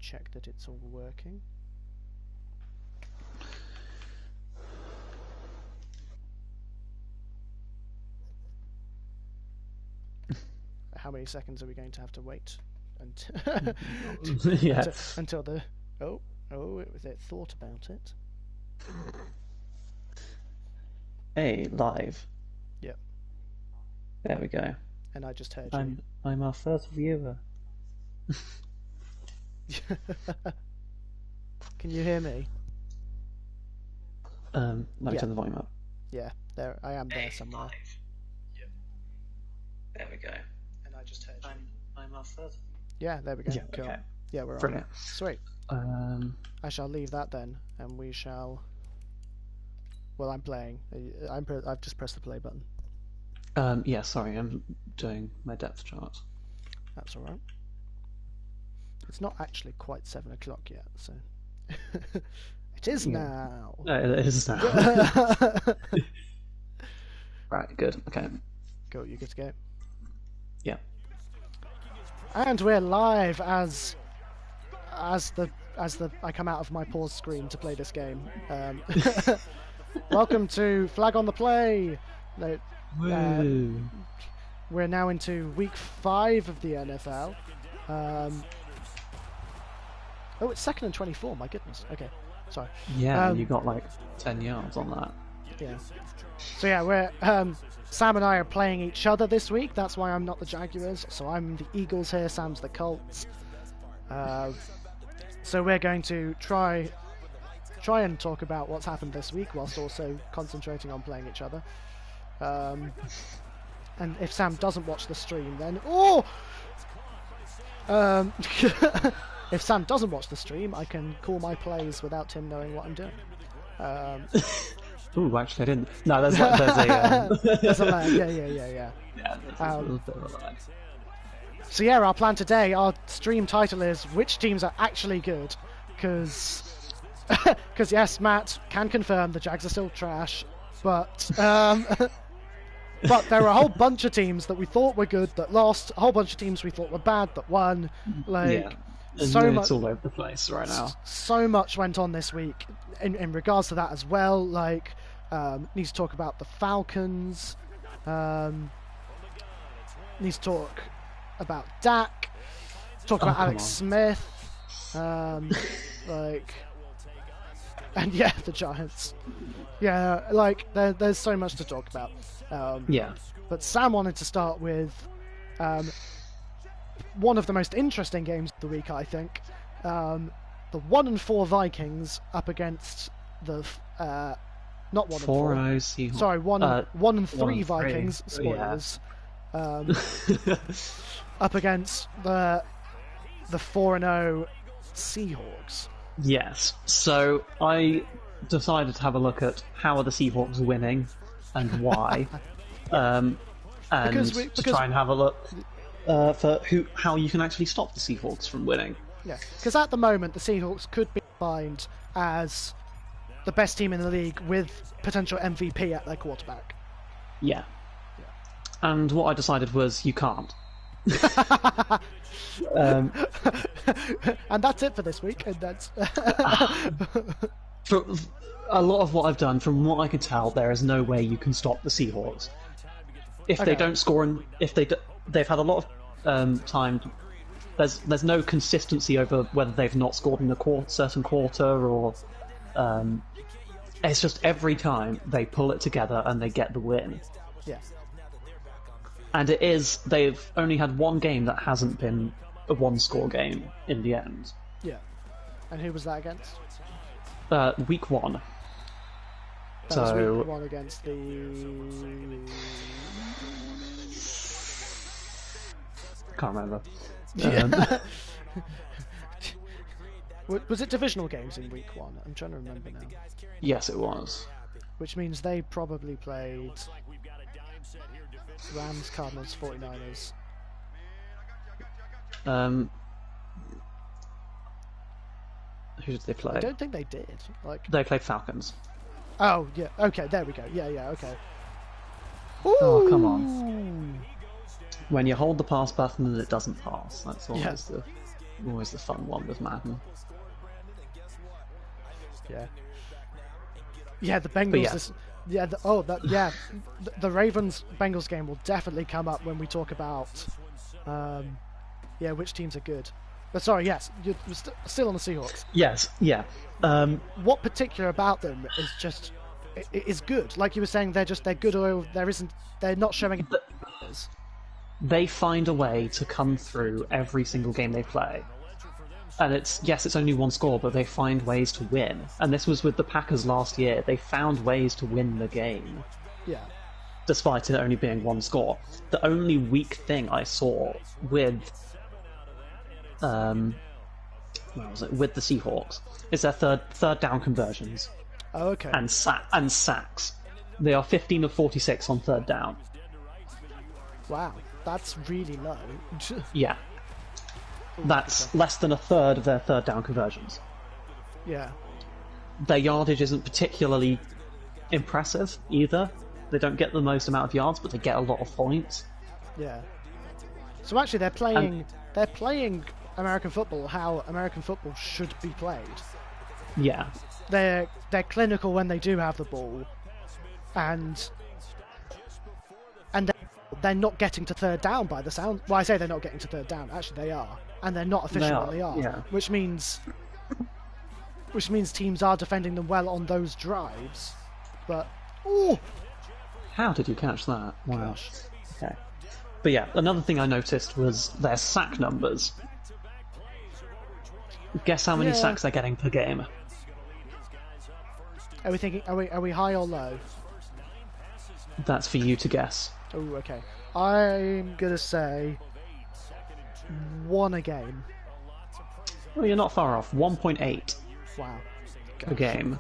check that it's all working. How many seconds are we going to have to wait until the it thought about it? Hey, live. Yep. There we go. And I just heard you. I'm our first viewer. Can you hear me? Let me turn the volume up. Yeah, there I am there somewhere. Live. Yep. There we go. And I just heard you. I'm our first. Yeah, there we go. Yeah, Cool. okay. Yeah, we're Brilliant. on. Sweet. I shall leave that then, and we shall. Well, I'm playing. I've just pressed the play button. Yeah, sorry, I'm doing my depth chart. That's all right. It's not actually quite 7 o'clock yet, so it is now. It is now. Right, good. Okay. Cool. You good to go? Yeah. And we're live as the I come out of my pause screen to play this game. Welcome to Flag on the Play. We're now into week 5 of the NFL. Oh, it's 2nd and 24. My goodness. Okay, sorry. Yeah, you got like 10 yards on that. Yeah. So yeah, we're Sam and I are playing each other this week. That's why I'm not the Jaguars. So I'm the Eagles here. Sam's the Colts. So we're going to try and talk about what's happened this week, whilst also concentrating on playing each other. And if Sam doesn't watch the stream, then if Sam doesn't watch the stream, I can call my plays without him knowing what I'm doing. Ooh, actually, I didn't. No, there's a. There's a lag. Yeah. Yeah, there's a little bit of a lag. So yeah, our plan today, our stream title is which teams are actually good, because yes, Matt can confirm the Jags are still trash, but but there are a whole bunch of teams that we thought were good that lost, a whole bunch of teams we thought were bad that won. So much, it's all over the place right now. So much went on this week in regards to that as well. Like, need to talk about the Falcons. Need to talk about Dak. Talk about Alex Smith. Like, and yeah, the Giants. Yeah, like there's so much to talk about. But Sam wanted to start with one of the most interesting games of the week, I think. The 1-4 Vikings up against the not 1-4. 4-0 Seahawks. Sorry, 1-3 Vikings. Spoilers. Yeah. Up against the 4-0 Seahawks. Yes. So I decided to have a look at how are the Seahawks winning and why, and to try and have a look for how you can actually stop the Seahawks from winning. Yeah, because at the moment the Seahawks could be defined as the best team in the league with potential MVP at their quarterback. Yeah. And what I decided was you can't. And that's it for this week. And that's for a lot of what I've done, from what I can tell, there is no way you can stop the Seahawks. If they don't score, and if they've had a lot of time. There's no consistency over whether they've not scored in a certain quarter, or it's just every time they pull it together and they get the win. Yeah. And they've only had one game that hasn't been a one-score game in the end. Yeah. And who was that against? Week 1. That was week 1 against the... Can't remember. Was it divisional games in week 1? I'm trying to remember now. Yes, it was. Which means they probably played Rams, Cardinals, 49ers. Who did they play? I don't think they did. They played Falcons. Oh, yeah. Okay, there we go. Yeah, okay. Ooh. Oh, come on. When you hold the pass button and it doesn't pass, that's always Always the fun one with Madden. Yeah. Yeah, the Bengals. Yeah. The Ravens Bengals game will definitely come up when we talk about, which teams are good. But sorry, yes, you're still on the Seahawks. Yes, yeah. What particular about them is just is good? Like you were saying, they're good, or they're not showing. They find a way to come through every single game they play. And it's only one score, but they find ways to win. And this was with the Packers last year. They found ways to win the game. Yeah. Despite it only being one score. The only weak thing I saw with with the Seahawks is their third down conversions. Oh, okay. And sacks. They are 15 of 46 on third down. Wow, that's really low. Yeah. That's less than a third of their third down conversions. Yeah. Their yardage isn't particularly impressive either. They don't get the most amount of yards, but they get a lot of points. Yeah. So actually, they're playing American football how American football should be played. Yeah. They're clinical when they do have the ball, and they're not getting to third down by the sound. Well, I say they're not getting to third down. Actually, they are, and they're not efficient when they are. Yeah. Which means teams are defending them well on those drives. But how did you catch that? Wow. Gosh. Okay. But yeah, another thing I noticed was their sack numbers. Guess how many sacks they're getting per game? Are we thinking? Are we high or low? That's for you to guess. Oh, okay. I'm gonna say 1 a game. Well, you're not far off. 1.8 Wow. per game.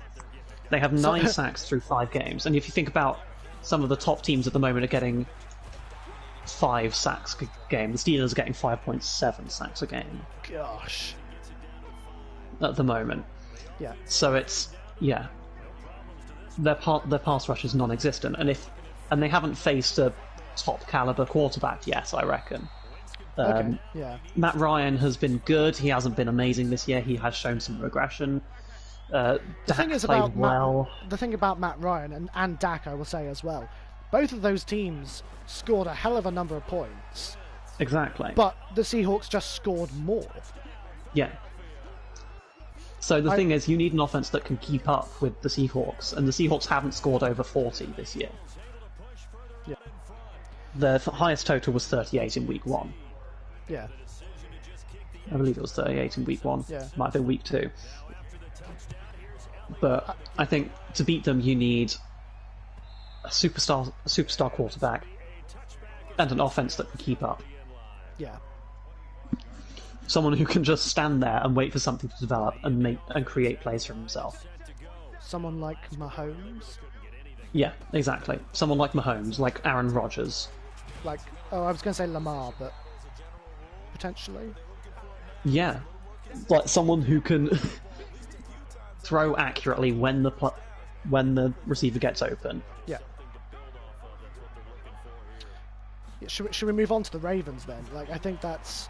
They have 9 sacks through 5 games, and if you think about some of the top teams at the moment are getting 5 sacks a game. The Steelers are getting 5.7 sacks a game. Gosh. At the moment. Yeah. So it's their pass rush is non-existent, and they haven't faced a top caliber quarterback yet, I reckon. Okay. Yeah. Matt Ryan has been good. He hasn't been amazing this year. He has shown some regression. The thing about Matt Ryan and Dak, I will say as well, both of those teams scored a hell of a number of points. Exactly. But the Seahawks just scored more. Yeah. So the thing is, you need an offense that can keep up with the Seahawks, and the Seahawks haven't scored over 40 this year. Yeah. Their highest total was 38 in week 1. Yeah. I believe it was 38 in week 1. Yeah. Might have been week 2. But I think to beat them, you need a superstar quarterback and an offense that can keep up. Yeah. Someone who can just stand there and wait for something to develop and create plays for himself. Someone like Mahomes? Yeah, exactly. Someone like Mahomes, like Aaron Rodgers. I was going to say Lamar, but potentially. Yeah, like someone who can throw accurately when the receiver gets open. Yeah. Should we move on to the Ravens then? I think that's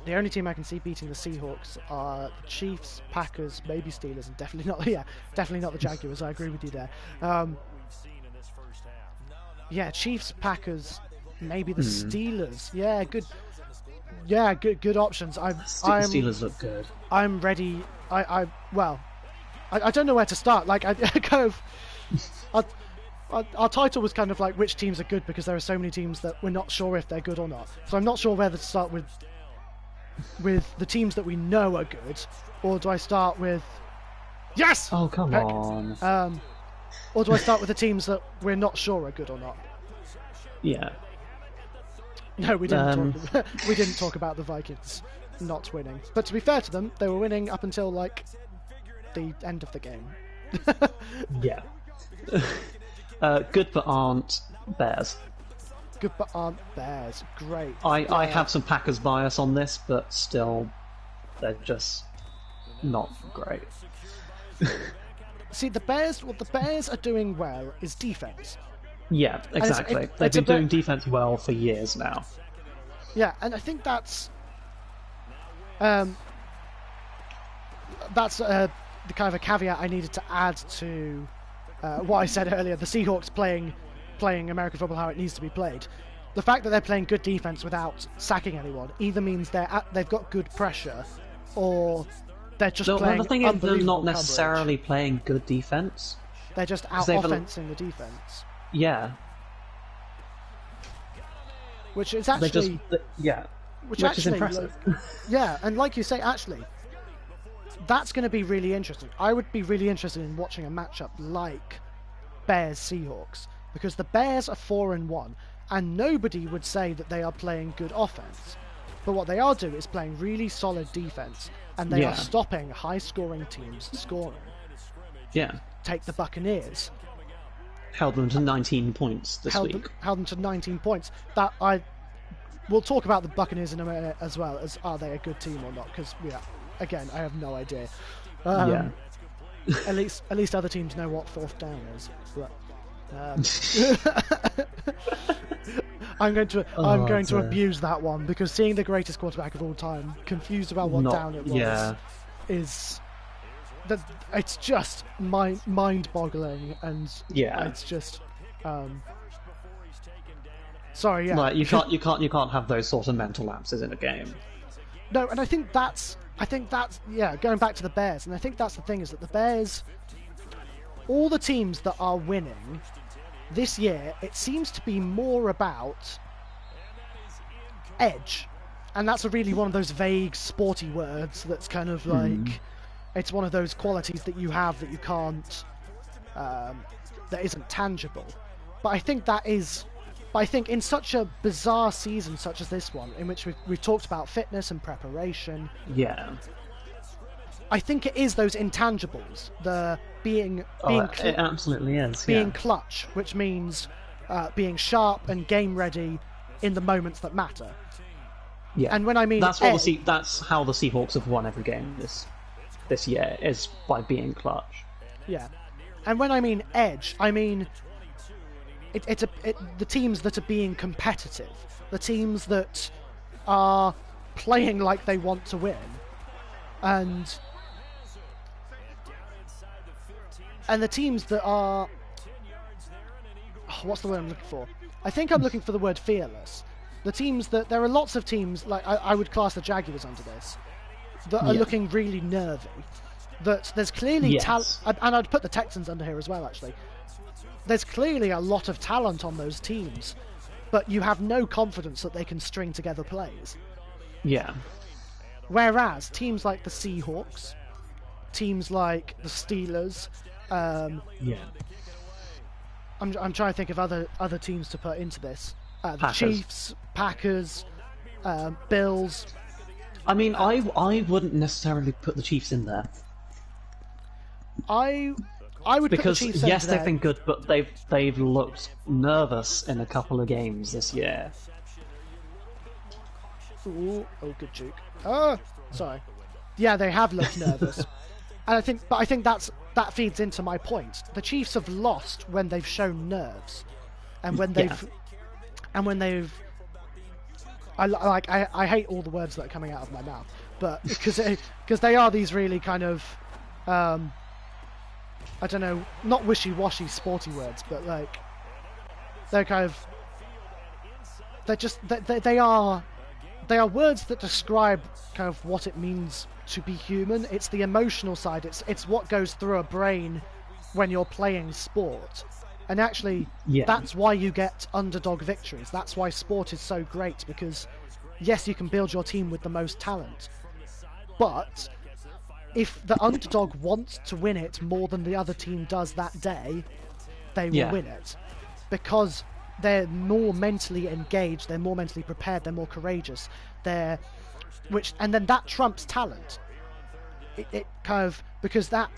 the only team I can see beating the Seahawks are the Chiefs, Packers, maybe Steelers, and definitely not the Jaguars. I agree with you there. Chiefs, Packers, maybe the Steelers. Yeah, good. Yeah, good options. Steelers look good. I'm ready. I don't know where to start. Our title was kind of like which teams are good because there are so many teams that we're not sure if they're good or not. So I'm not sure whether to start with the teams that we know are good, or do I start with yes? Oh come on. Or do I start with the teams that we're not sure are good or not? Yeah. No, we didn't. We didn't talk about the Vikings not winning. But to be fair to them, they were winning up until the end of the game. Yeah. Good but aren't Bears. Good but aren't Bears. Great. I have some Packers bias on this, but still, they're just not great. See, the Bears. What the Bears are doing well is defense. Yeah, exactly. They've been doing defense well for years now. Yeah, and I think that's the kind of a caveat I needed to add to what I said earlier. The Seahawks playing American football how it needs to be played. The fact that they're playing good defense without sacking anyone either means they've got good pressure, or they're just playing. The thing is, they're not coverage. necessarily playing good defense. They're just out-offensing the defense. Yeah. Which is actually... Which is impressive. Yeah, and like you say, actually, that's going to be really interesting. I would be really interested in watching a matchup like Bears-Seahawks, because the Bears are 4-1, and nobody would say that they are playing good offense. But what they are doing is playing really solid defense, and they are stopping high-scoring teams scoring. Yeah. Take the Buccaneers. Held them to 19 points this week. Held them to 19 points. We'll talk about the Buccaneers in a minute, as well as are they a good team or not? Because again, I have no idea. At least other teams know what fourth down is. But, I'm going to abuse that one, because seeing the greatest quarterback of all time confused about what down it was is that it's just mind-boggling, and it's just sorry, yeah. Like, you can't have those sort of mental lapses in a game. No, and I think that's going back to the Bears, and I think that's the thing, is that the Bears, all the teams that are winning this year, it seems to be more about edge, and that's really one of those vague, sporty words that's kind of like it's one of those qualities that you have that you can't, that isn't tangible. But I think in such a bizarre season such as this one, in which we've talked about fitness and preparation, I think it is those intangibles, the being it absolutely is. Being clutch, which means being sharp and game ready in the moments that matter. Yeah, and when I mean that's how the Seahawks have won every game this year, is by being clutch. Yeah, and when I mean edge, I mean the teams that are being competitive, the teams that are playing like they want to win, and the teams that are... what's the word I'm looking for? I think I'm looking for the word fearless. The teams that... There are lots of teams, like I would class the Jaguars under this, that are looking really nervy. That there's clearly talent... And I'd put the Texans under here as well, actually. There's clearly a lot of talent on those teams, but you have no confidence that they can string together plays. Yeah. Whereas teams like the Seahawks, teams like the Steelers... I'm trying to think of other teams to put into this. The Chiefs, Packers, Bills. I mean, I wouldn't necessarily put the Chiefs in there. I would because put the Chiefs yes, they've been good, but they've looked nervous in a couple of games this year. Ooh, oh, good juke. Oh, sorry. Yeah, they have looked nervous, and I think that feeds into my point. The Chiefs have lost when they've shown nerves, and when they've I hate all the words that are coming out of my mouth, but because they are these really kind of I don't know, not wishy-washy sporty words, but like they're kind of they are words that describe kind of what it means to be human. It's the emotional side. It's what goes through a brain when you're playing sport. And actually, that's why you get underdog victories. That's why sport is so great, because yes, you can build your team with the most talent, but if the underdog wants to win it more than the other team does that day, they will win it, because they're more mentally engaged, they're more mentally prepared, they're more courageous, and then that trumps talent. It kind of, because that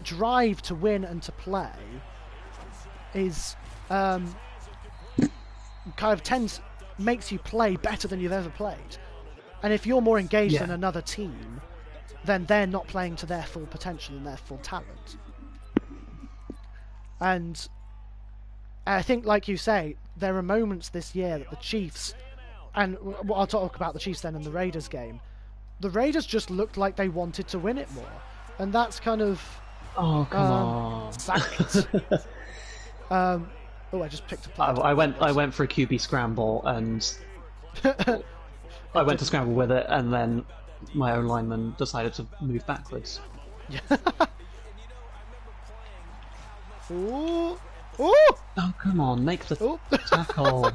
drive to win and to play is kind of makes you play better than you've ever played. And if you're more engaged than another team, then they're not playing to their full potential and their full talent. And I think, like you say, there are moments this year that the Chiefs and I'll talk about the Chiefs then in the Raiders game. The Raiders just looked like they wanted to win it more, and that's kind of Oh, come on. sacked. I just picked a play. I went for a QB scramble, and I went to scramble with it, and then my own lineman decided to move backwards. Ooh. Ooh. Oh, come on, make the tackle.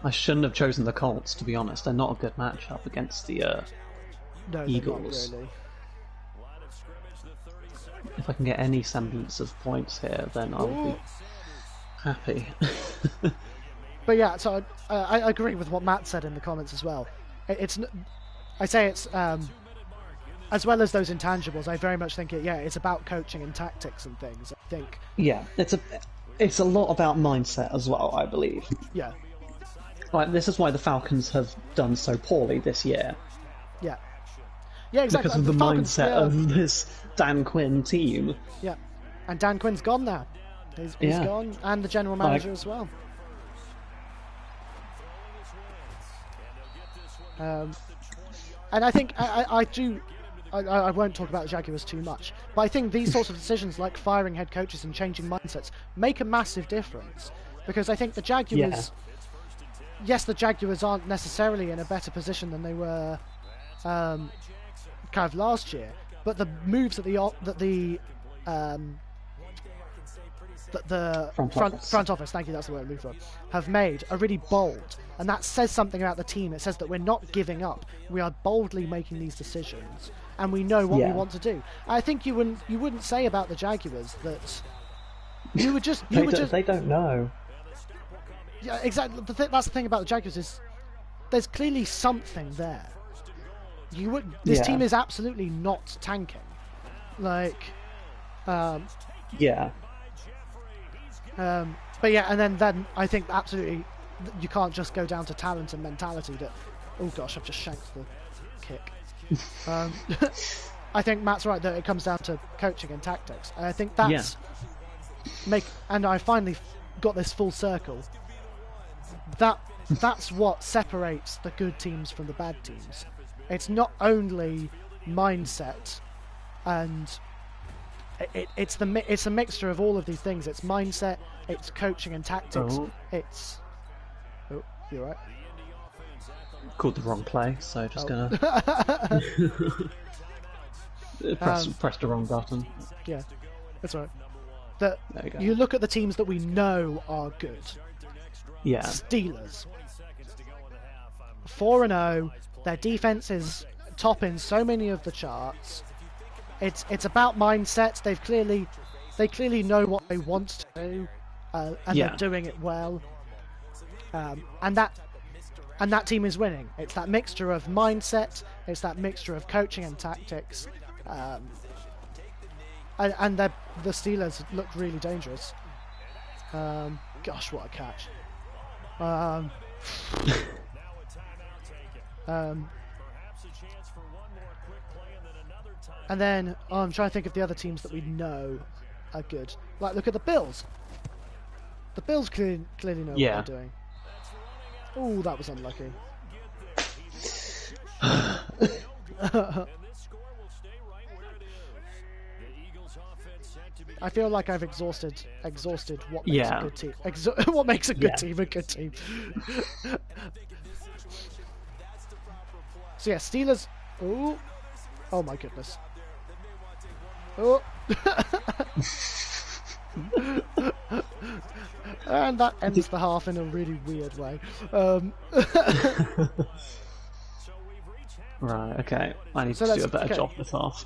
I shouldn't have chosen the Colts, to be honest. They're not a good matchup against the Eagles. Not really. If I can get any semblance of points here, then I'll be happy. But yeah, so I agree with what Matt said in the comments as well. It's as well as those intangibles, I very much think it's about coaching and tactics and things. I think. Yeah, it's a lot about mindset as well, I believe. Yeah. Like, this is why the Falcons have done so poorly this year. Yeah. Yeah, exactly. Because of the mindset of this Dan Quinn team. Yeah. And Dan Quinn's gone now. He's gone, and the general manager as well. And I think I won't talk about the Jaguars too much, but I think these sorts of decisions, like firing head coaches and changing mindsets, make a massive difference. Because I think the Jaguars, yes, the Jaguars aren't necessarily in a better position than they were kind of last year, but the moves that the front office, thank you, that's the word I'm looking for, have made are really bold, and that says something about the team. It says that we're not giving up. We are boldly making these decisions, and we know what we want to do. I think you wouldn't say about the Jaguars that you would just they don't know. Yeah, exactly. That's the thing about the Jaguars is there's clearly something there. This team is absolutely not tanking. Like, But yeah, and then I think absolutely you can't just go down to talent and mentality. That, oh gosh, I've just shanked the kick. I think Matt's right that it comes down to coaching and tactics. And I think that's and I finally got this full circle. That's what separates the good teams from the bad teams. It's not only mindset, and it's a mixture of all of these things. It's mindset, it's coaching and tactics. You're right. Called the wrong play, so just gonna press the wrong button. Yeah, that's right. You look at the teams that we know are good. Yeah. Steelers, 4-0. Their defense is top in so many of the charts. It's about mindset. They clearly know what they want to do, and they're doing it well. And that team is winning. It's that mixture of mindset. It's that mixture of coaching and tactics. And the Steelers look really dangerous. Gosh, what a catch! And then I'm trying to think of the other teams that we know are good. Like, look at the Bills. The Bills clearly know what they're doing. Oh, that was unlucky. I feel like I've exhausted what makes a good team. What makes a good team a good team. So yeah, Steelers. Oh my goodness. Oh. And that ends the half in a really weird way. Right, okay. I need to do a better job this half.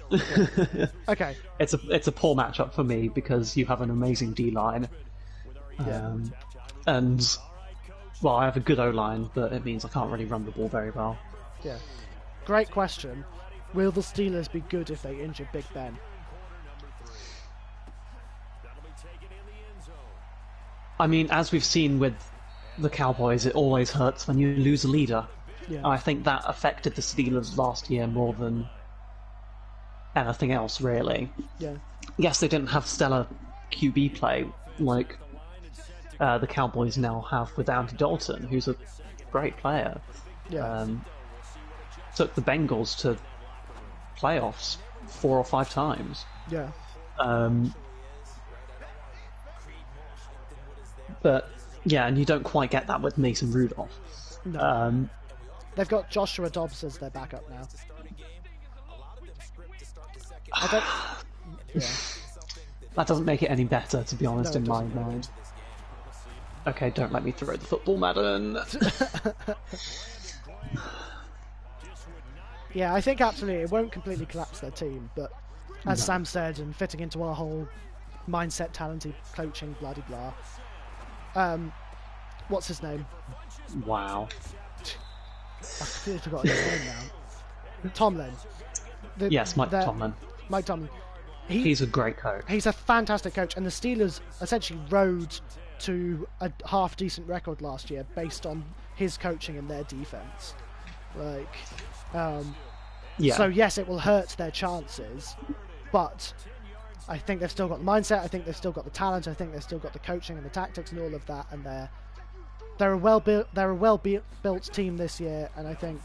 Okay. It's a poor matchup for me because you have an amazing D-line. And, well, I have a good O-line, but it means I can't really run the ball very well. Yeah. Great question. Will the Steelers be good if they injure Big Ben? I mean, as we've seen with the Cowboys, it always hurts when you lose a leader. Yeah. I think that affected the Steelers last year more than anything else, really. Yeah. Yes, they didn't have stellar QB play, like the Cowboys now have with Andy Dalton, who's a great player. Yeah. Took the Bengals to playoffs 4 or 5 times. Yeah. But yeah, and you don't quite get that with Mason Rudolph. No. They've got Joshua Dobbs as their backup now. I don't. Yeah. That doesn't make it any better, to be honest, No, in my mind. Okay, don't let me throw the football, Madden. Yeah, I think absolutely it won't completely collapse their team, but as Sam said, and fitting into our whole mindset, talented coaching, blah blah. What's his name? Wow. I completely forgot his name now. Tomlin. Yes, Mike Tomlin. Mike Tomlin. He's a great coach. He's a fantastic coach, and the Steelers essentially rode to a half-decent record last year based on his coaching and their defense. So yes, it will hurt their chances, but I think they've still got the mindset. I think they've still got the talent. I think they've still got the coaching and the tactics and all of that. And they're a well-built team this year. And I think,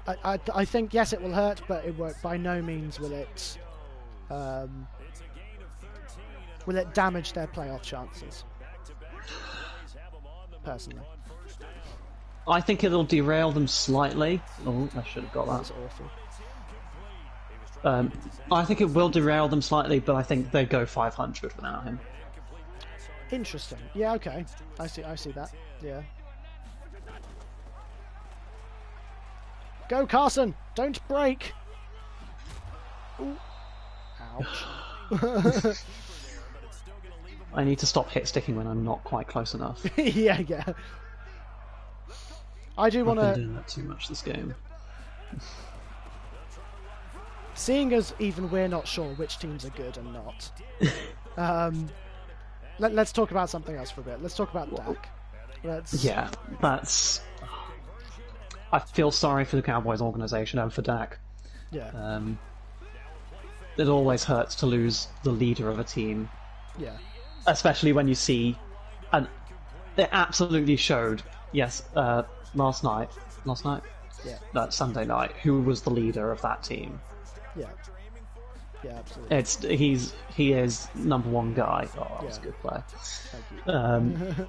I think yes, it will hurt, but it won't. By no means will it damage their playoff chances. Personally. I think it'll derail them slightly. Oh, I should have got that. That's awful. I think it will derail them slightly, but I think they go 500 without him. Interesting. Yeah, okay. I see that. Yeah. Go, Carson! Don't break! Ooh. Ouch. I need to stop hit sticking when I'm not quite close enough. yeah. I do want I've been to. doing that too much this game. Seeing as even we're not sure which teams are good and not, let's talk about something else for a bit. Let's talk about Dak. Yeah, that's. I feel sorry for the Cowboys organization and for Dak. Yeah. It always hurts to lose the leader of a team. Yeah. Especially when you see, and it absolutely showed. Yes, last night. Yeah. That Sunday night. Who was the leader of that team? Yeah. Yeah, absolutely. He is number one guy. Oh, that was a good play. Thank you.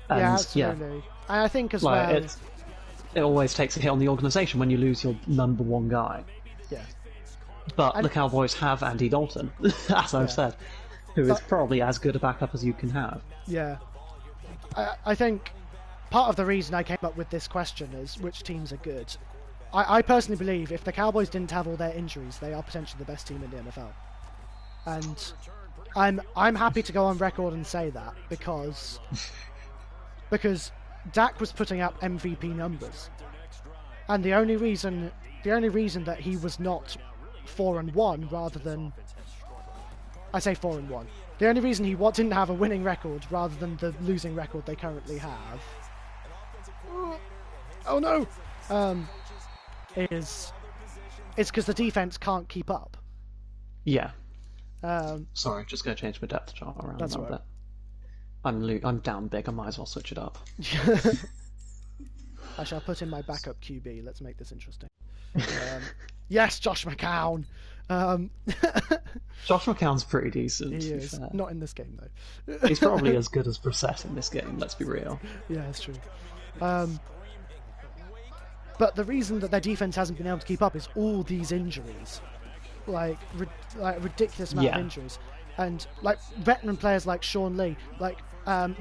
Yeah, absolutely. And I think as well. It always takes a hit on the organisation when you lose your number one guy. Yeah. But the Cowboys have Andy Dalton, as I've said, who is probably as good a backup as you can have. Yeah. I think part of the reason I came up with this question is which teams are good. I personally believe if the Cowboys didn't have all their injuries, they are potentially the best team in the NFL. And I'm happy to go on record and say that because Dak was putting up MVP numbers, and the only reason that he was not 4-1 rather than, I say 4-1. The only reason he didn't have a winning record rather than the losing record they currently have. Oh no! Is because the defense can't keep up. Yeah. Sorry, just going to change my depth chart around. That's a right. bit. I'm down big. I might as well switch it up. I shall put in my backup QB. Let's make this interesting. Yes, Josh McCown. Josh McCown's pretty decent. He is. Not in this game though. He's probably as good as Brissett in this game. Let's be real. Yeah, that's true. But the reason that their defense hasn't been able to keep up is all these injuries, like ridiculous amount of injuries, and like veteran players like Sean Lee, like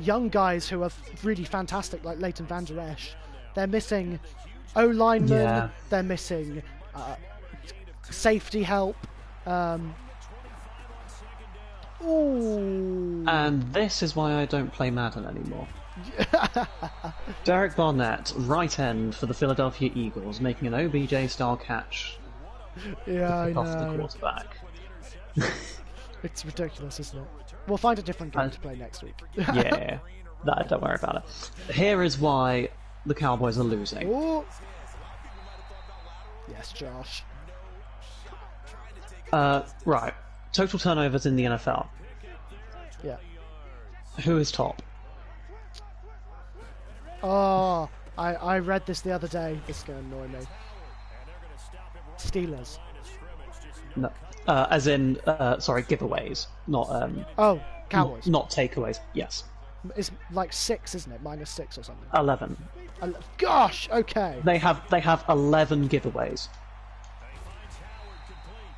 young guys who are really fantastic, like Leighton Vander Esch. They're missing O-linemen. Yeah. They're missing safety help. Ooh. And this is why I don't play Madden anymore. Derek Barnett, right end for the Philadelphia Eagles, making an OBJ-style catch Yeah, I to pick off the know. quarterback. It's ridiculous, isn't it? We'll find a different game to play next week. Yeah, don't worry about it. Here is why the Cowboys are losing. Ooh. Yes, Josh. Right. Total turnovers in the NFL. Yeah. Who is top? Oh, I read this the other day. This is going to annoy me. Steelers. No. As in, sorry, giveaways, not Oh, Cowboys. not takeaways. Yes. It's like 6, isn't it? -6 or something. 11. Gosh, okay. They have 11 giveaways.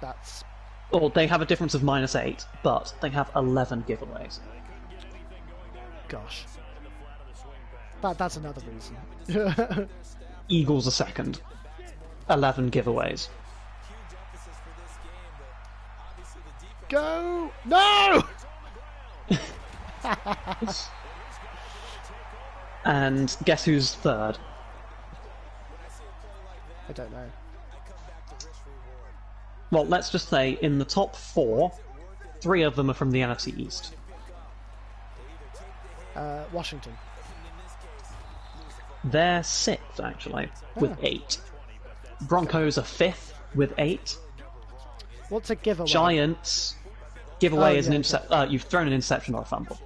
That's... Or they have a difference of -8, but they have 11 giveaways. Gosh. That's another reason. Eagles are second. 11 giveaways. Go! No! And guess who's third? I don't know. Well, let's just say in the top 4, 3 of them are from the NFC East. Washington. They're 6th, actually, with 8. Broncos are 5th with 8. What's a giveaway? Giants... Giveaway is an yeah, intercept. You've thrown an interception or a fumble.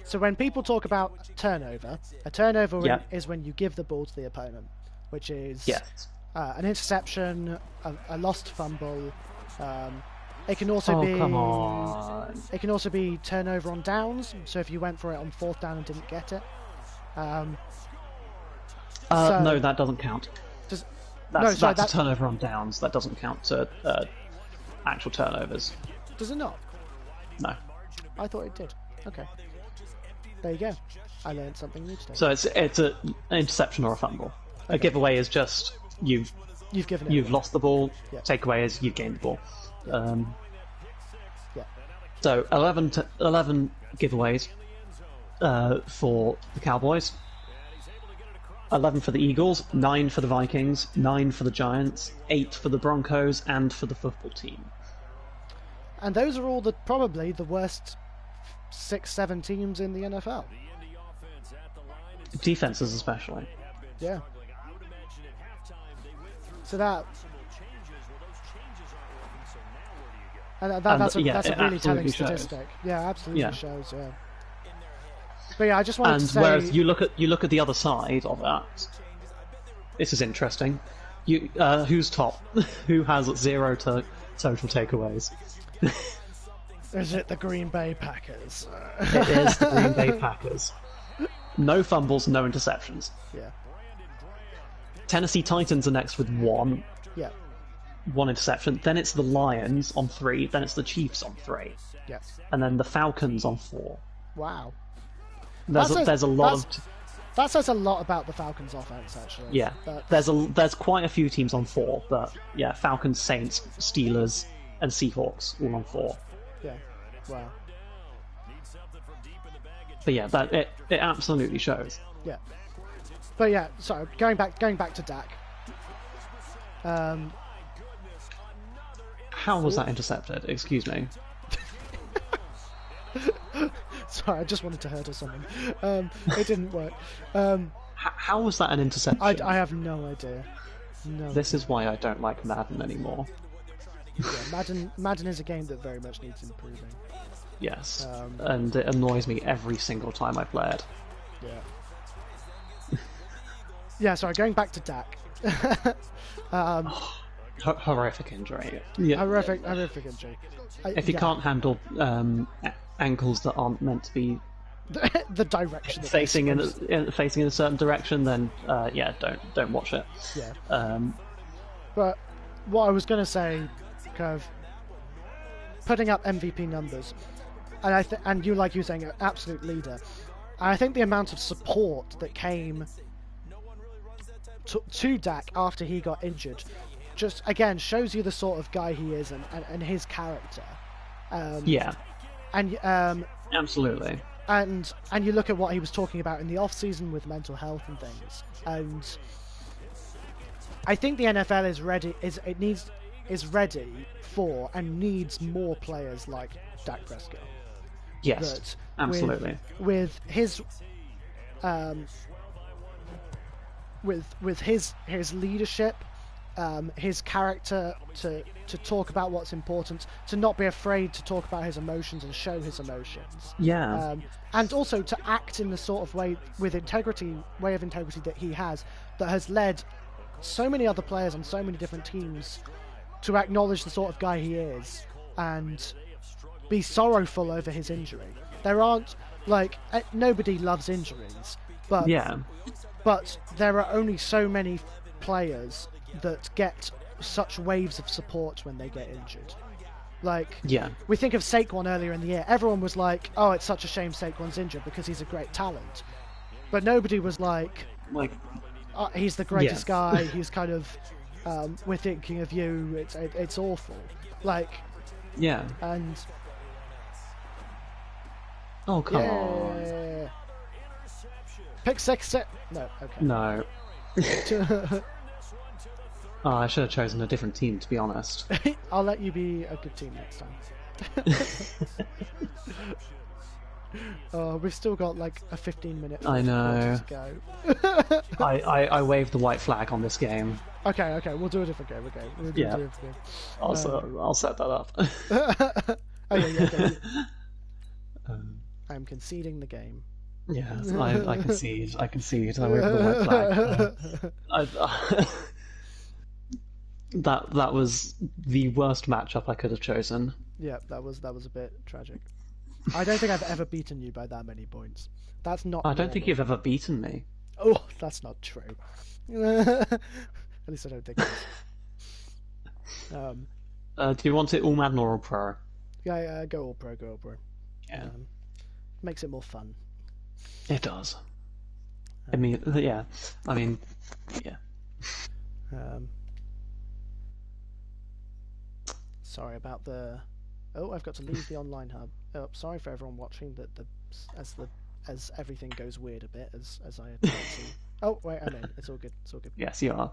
So when people talk about turnover, a turnover Yeah. is when you give the ball to the opponent, which is Yes. an interception, a lost fumble. It can also be. Come on. It can also be turnover on downs. So if you went for it on 4th down and didn't get it. So- No, that doesn't count. Does, That's sorry, a turnover on downs. That doesn't count to actual turnovers. does it not? No. I thought it did. Okay. There you go. I learned something new today. So it's an interception or a fumble. A giveaway is just you've You've given it. you've lost the ball. Yeah. Takeaway is you've gained the ball. Yeah. So 11 giveaways for the Cowboys. 11 for the Eagles, 9 for the Vikings, 9 for the Giants, 8 for the Broncos, and for the football team. And those are all probably the worst 6-7 teams in the NFL. Defenses especially. Yeah. So that's a yeah, really it telling absolutely shows. statistic. Yeah, absolutely Yeah. shows. Yeah. But yeah, I just wanted And to say. whereas you look at the other side of that, this is interesting. Who's top? Who has 0 total takeaways? Is it the Green Bay Packers? It is the Green Bay Packers. No fumbles, no interceptions. Yeah. Tennessee Titans are next with 1 Yeah. interception. Then it's the Lions on 3. Then it's the Chiefs on 3. Yeah. And then the Falcons on 4. Wow. There's a lot of That says a lot about the Falcons' offense, actually. yeah. There's quite a few teams on 4, but yeah, Falcons, Saints, Steelers, and Seahawks all on 4. Yeah. Wow. But yeah, it absolutely shows. Yeah. But yeah, sorry. Going back to Dak. How was that intercepted? Excuse me. Sorry, I just wanted to hurdle something. It didn't work. How was that an interception? I have no idea. No. This is why I don't like Madden anymore. Yeah, Madden is a game that very much needs improving. Yes, and it annoys me every single time I play it. Yeah. Yeah, sorry, going back to Dak. Horrific injury. Yeah. Horrific injury. If you can't handle ankles that aren't meant to be the direction facing in a certain direction, then yeah, don't watch it. Yeah. But what I was going to say, kind of putting up MVP numbers, and and you like you saying an absolute leader. And I think the amount of support that came to Dak after he got injured just again shows you the sort of guy he is and his character. Yeah. And absolutely. And you look at what he was talking about in the off season with mental health and things, and I think the NFL is ready. Is ready for and needs more players like Dak Prescott. Yes, that absolutely. With his with his leadership, his character to talk about what's important, to not be afraid to talk about his emotions and show his emotions. Yeah. And also to act in the sort of way of integrity that he has, that has led so many other players on so many different teams to acknowledge the sort of guy he is and be sorrowful over his injury. There aren't, nobody loves injuries, but there are only so many players that get such waves of support when they get injured. We think of Saquon earlier in the year. Everyone was like, "Oh, it's such a shame Saquon's injured because he's a great talent," but nobody was like, "He's the greatest guy." He's kind of, "We're thinking of you." It's awful. And oh come on! Pick six. No, okay. No. Oh, I should have chosen a different team, to be honest. I'll let you be a good team next time. Oh, we've still got like a 15-minute. I know. To go. I waved the white flag on this game. Okay, we'll do a different game. Okay, we'll do a different game. I'll set that up. Okay. I'm conceding the game. Yes, I concede. I concede. I waved the white flag. That was the worst matchup I could have chosen. Yeah, that was a bit tragic. I don't think I've ever beaten you by that many points. That's not. I don't think you've ever beaten me. Oh, that's not true. At least I don't think it is. Do you want it all Madden or all Pro? Yeah, go all pro. Yeah. Makes it more fun. It does. I mean, yeah. Sorry about the. Oh, I've got to leave the online hub. Oh, sorry for everyone watching. As everything goes weird a bit as I had to. Oh wait, I'm in. It's all good. Yes, you are.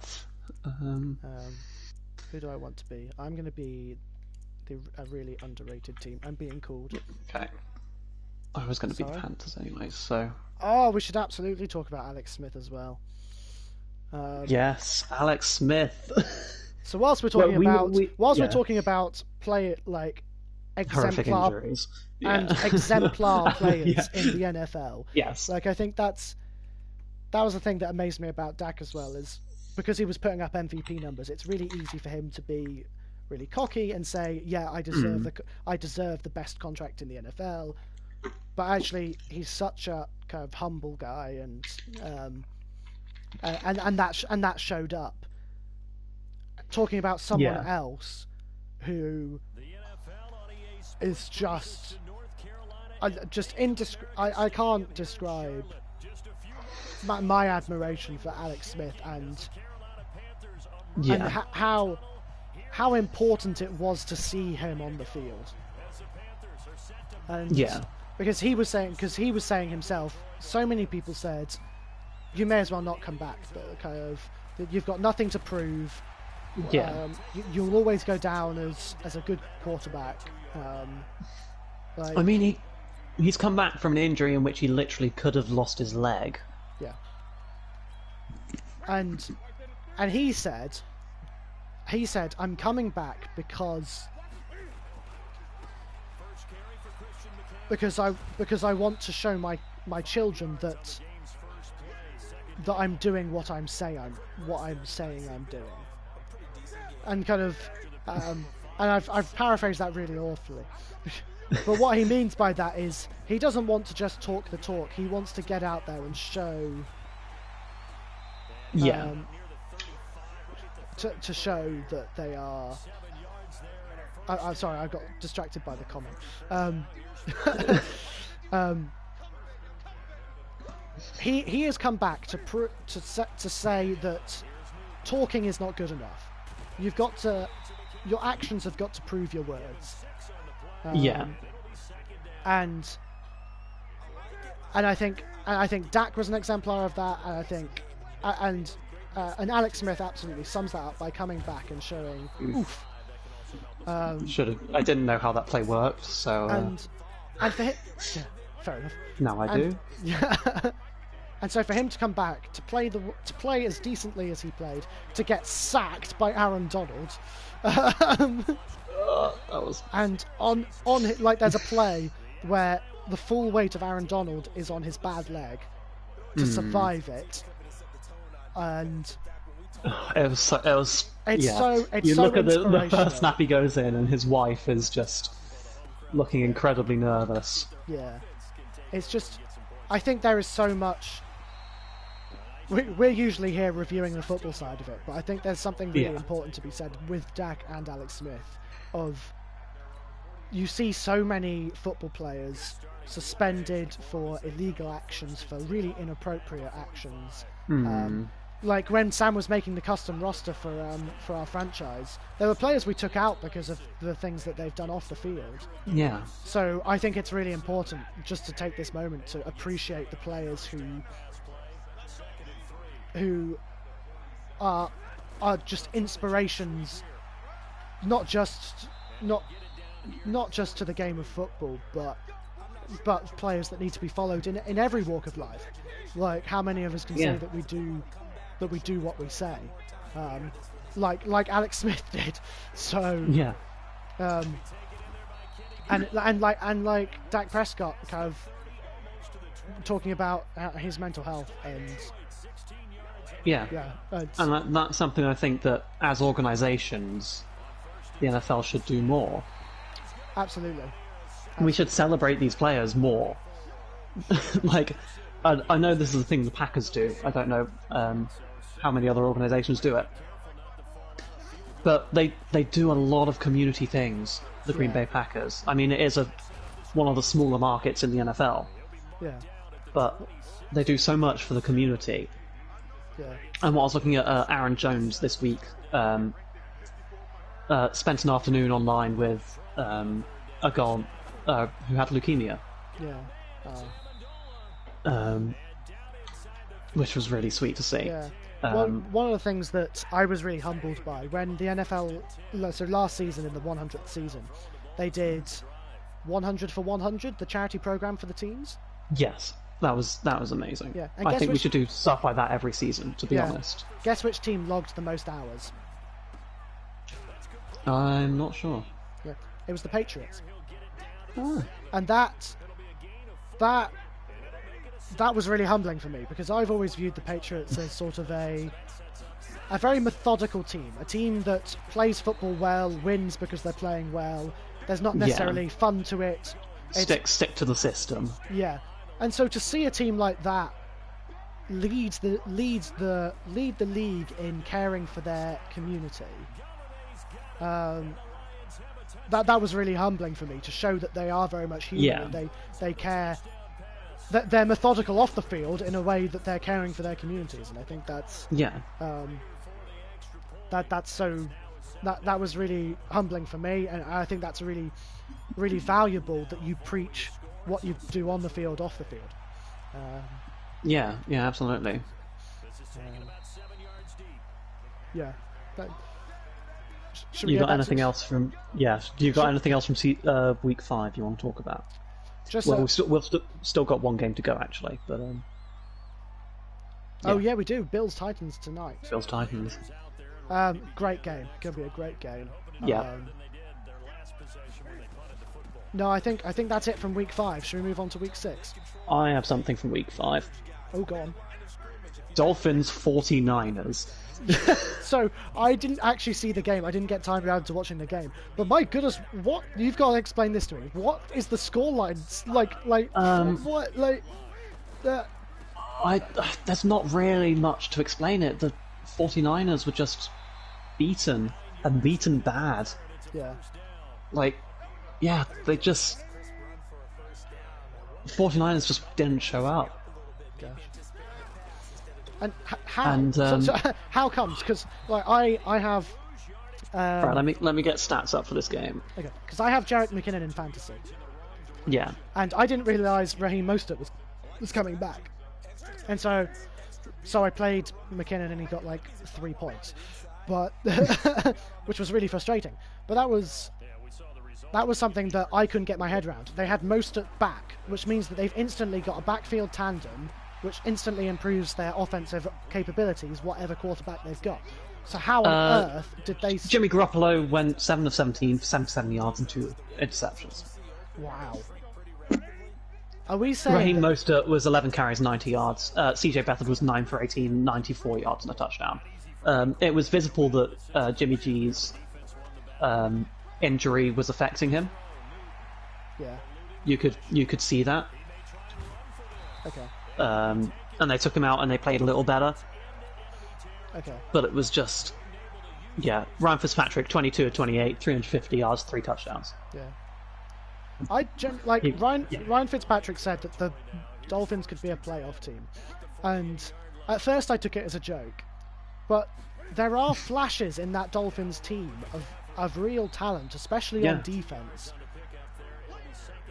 Who do I want to be? I'm going to be a really underrated team. I'm being called. Okay. I was going to be the Panthers anyway, so. Oh, we should absolutely talk about Alex Smith as well. Yes, Alex Smith. So whilst we're talking we're talking about horrific exemplar injuries and exemplar players in the NFL. Yes. I think that was the thing that amazed me about Dak as well, is because he was putting up MVP numbers, it's really easy for him to be really cocky and say, "Yeah, I deserve the best contract in the NFL." But actually, he's such a kind of humble guy, and that showed up. Talking about someone else who is just I can't describe my admiration for Alex Smith and how important it was to see him on the field. And because he was saying himself, so many people said, "You may as well not come back," but kind of, you've got nothing to prove. You'll always go down as a good quarterback. I mean, he's come back from an injury in which he literally could have lost his leg. Yeah. And he said, "I'm coming back because I want to show my children that I'm doing what I'm saying I'm doing." And kind of, and I've paraphrased that really awfully, but what he means by that is he doesn't want to just talk the talk. He wants to get out there and show. To show that they are. I'm sorry, I got distracted by the comment. He has come back to say that talking is not good enough. Your actions have got to prove your words. And I think Dak was an exemplar of that, and I think and Alex Smith absolutely sums that up by coming back and showing. Oof. Should have. I didn't know how that play worked, so. And for him, fair enough. Now I do. Yeah. And so for him to come back to play as decently as he played, to get sacked by Aaron Donald, That was... and on like there's a play where the full weight of Aaron Donald is on his bad leg to survive it, and It's so you so look at the inspirational. first snap he goes in, and his wife is just looking incredibly nervous. Yeah, it's just, I think there is so much. We're usually here reviewing the football side of it, but I think there's something really important to be said with Dak and Alex Smith. Of, you see so many football players suspended for illegal actions, for really inappropriate actions. Like when Sam was making the custom roster for our franchise, there were players we took out because of the things that they've done off the field. Yeah. So I think it's really important just to take this moment to appreciate the players who are just inspirations, not just to the game of football, but players that need to be followed in every walk of life. Like, how many of us can say that we do what we say, like Alex Smith did. So Yeah. And like Dak Prescott kind of talking about his mental health and And that's something I think that as organisations, the NFL should do more. Absolutely. We should celebrate these players more. Like, I know this is a thing the Packers do. I don't know how many other organisations do it. But they do a lot of community things, the Green Bay Packers. I mean, it is one of the smaller markets in the NFL. Yeah. But they do so much for the community. Yeah. And what I was looking at Aaron Jones this week, spent an afternoon online with a girl who had leukemia. Yeah. Which was really sweet to see. Yeah. Well, one of the things that I was really humbled by when the NFL, so last season in the 100th season, they did 100 for 100, the charity program for the teams. Yes, that was amazing. Yeah. And I think we should do stuff like that every season, to be honest. Guess which team logged the most hours? I'm not sure. Yeah, it was the Patriots. Oh. And that was really humbling for me, because I've always viewed the Patriots as sort of a very methodical team, a team that plays football well, wins because they're playing well. There's not necessarily fun to it. Stick to the system. Yeah, and so to see a team like that lead the league in caring for their community, that was really humbling for me, to show that they are very much human. Yeah. They care. That they're methodical off the field in a way that they're caring for their communities, and I think that's that was really humbling for me, and I think that's really, really valuable that you preach what you do on the field, off the field. Yeah, absolutely. Yeah. You got anything else from? Yeah, you got anything else from week 5 you want to talk about? We've still got one game to go, actually, but oh yeah, we do. Bills Titans tonight. Bills Titans. Great game. Gonna be a great game. Yeah. No, I think that's it from week 5. Should we move on to week 6? I have something from week 5. Oh, go on. Dolphins 49ers. So I didn't actually see the game. I didn't get time around to watching the game. But my goodness, what, you've got to explain this to me. What is the scoreline There's not really much to explain it. The 49ers were just beaten, and beaten bad. Yeah. They just... 49ers just didn't show up. Gosh. And how? And, so how comes? Because I have. Right, let me get stats up for this game. Okay, because I have Jarrett McKinnon in fantasy. Yeah. And I didn't realise Raheem Mostert was coming back, and so I played McKinnon and he got 3 points, but which was really frustrating. But that was something that I couldn't get my head around. They had Mostert back, which means that they've instantly got a backfield tandem which instantly improves their offensive capabilities, whatever quarterback they've got. So how on earth did they... Jimmy Garoppolo went 7 of 17 for 77 yards and 2 interceptions. Wow. Are we saying... Raheem Mostert was 11 carries, 90 yards. CJ Beathard was 9 for 18, 94 yards and a touchdown. It was visible that Jimmy G's injury was affecting him. Yeah. You could see that. Okay. And they took him out and they played a little better. Okay. But it was just... Yeah, Ryan Fitzpatrick, 22 of 28, 350 yards, 3 touchdowns. Yeah. Ryan Fitzpatrick said that the Dolphins could be a playoff team. And at first I took it as a joke. But there are flashes in that Dolphins team of real talent, especially on defense.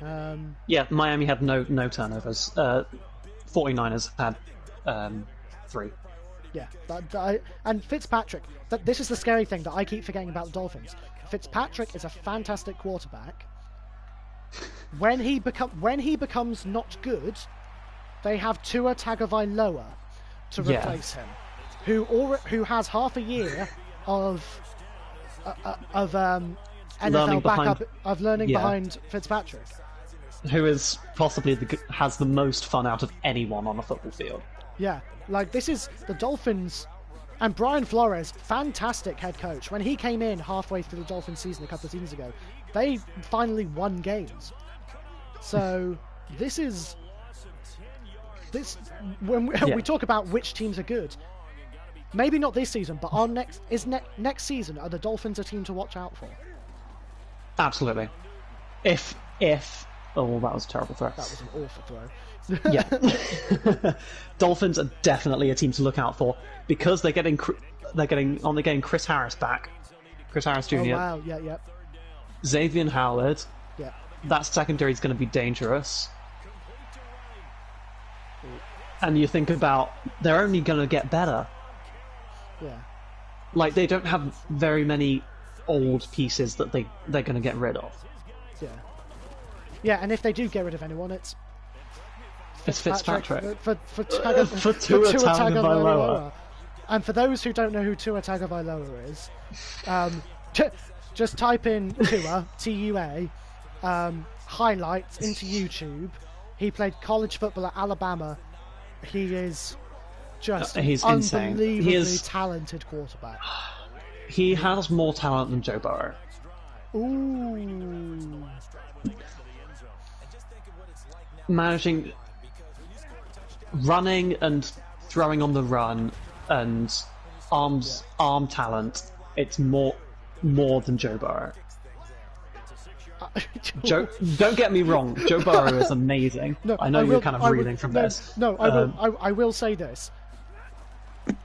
Yeah, Miami had no turnovers. 49ers had 3. Yeah, and Fitzpatrick. This is the scary thing that I keep forgetting about the Dolphins. Fitzpatrick is a fantastic quarterback. When he becomes not good, they have Tua Tagovailoa to replace him, who has half a year of NFL backup of learning behind Fitzpatrick, who is possibly has the most fun out of anyone on a football field. Yeah, like this is the Dolphins, and Brian Flores, fantastic head coach. When he came in halfway through the Dolphins season a couple of seasons ago, they finally won games. So when we talk about which teams are good, maybe not this season, but our next season are the Dolphins a team to watch out for? Absolutely. If oh, that was a terrible throw. That was an awful throw. Yeah. Dolphins are definitely a team to look out for because they're getting Chris Harris back. Chris Harris Jr. Oh wow, yeah. Xavier Howard. Yeah. That secondary is going to be dangerous. And you think about, they're only going to get better. Yeah. Like, they don't have very many old pieces that they're going to get rid of. Yeah. Yeah, and if they do get rid of anyone, it's Fitzpatrick. For Tua Tagovailoa. And for those who don't know who Tua Tagovailoa is, just type in Tua, Tua, highlights into YouTube. He played college football at Alabama. He is just he's unbelievably insane. Talented quarterback. He has more talent than Joe Burrow. Ooh. Managing running and throwing on the run and arm talent, it's more than Joe Burrow. Don't get me wrong, Joe Burrow is amazing. No, I know you're kind of reeling from this. No, I will say this.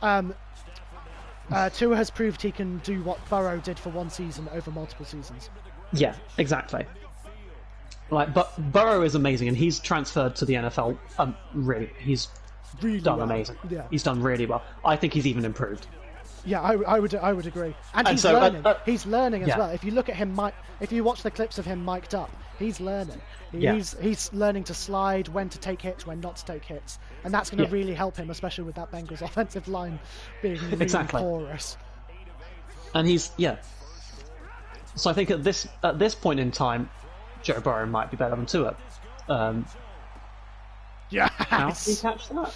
Tua has proved he can do what Burrow did for one season over multiple seasons. Yeah, exactly. Like, but Burrow is amazing, and he's transferred to the NFL. He's really done well. Amazing. Yeah. He's done really well. I think he's even improved. Yeah, I would agree. And he's so, learning. He's learning as yeah. well. If you look at him, if you watch the clips of him mic'd up, he's learning. He's learning to slide, when to take hits, when not to take hits, and that's going to really help him, especially with that Bengals offensive line being really porous. And so I think at this point in time, Joe Burrow might be better than Tua. Yes! How did he catch that?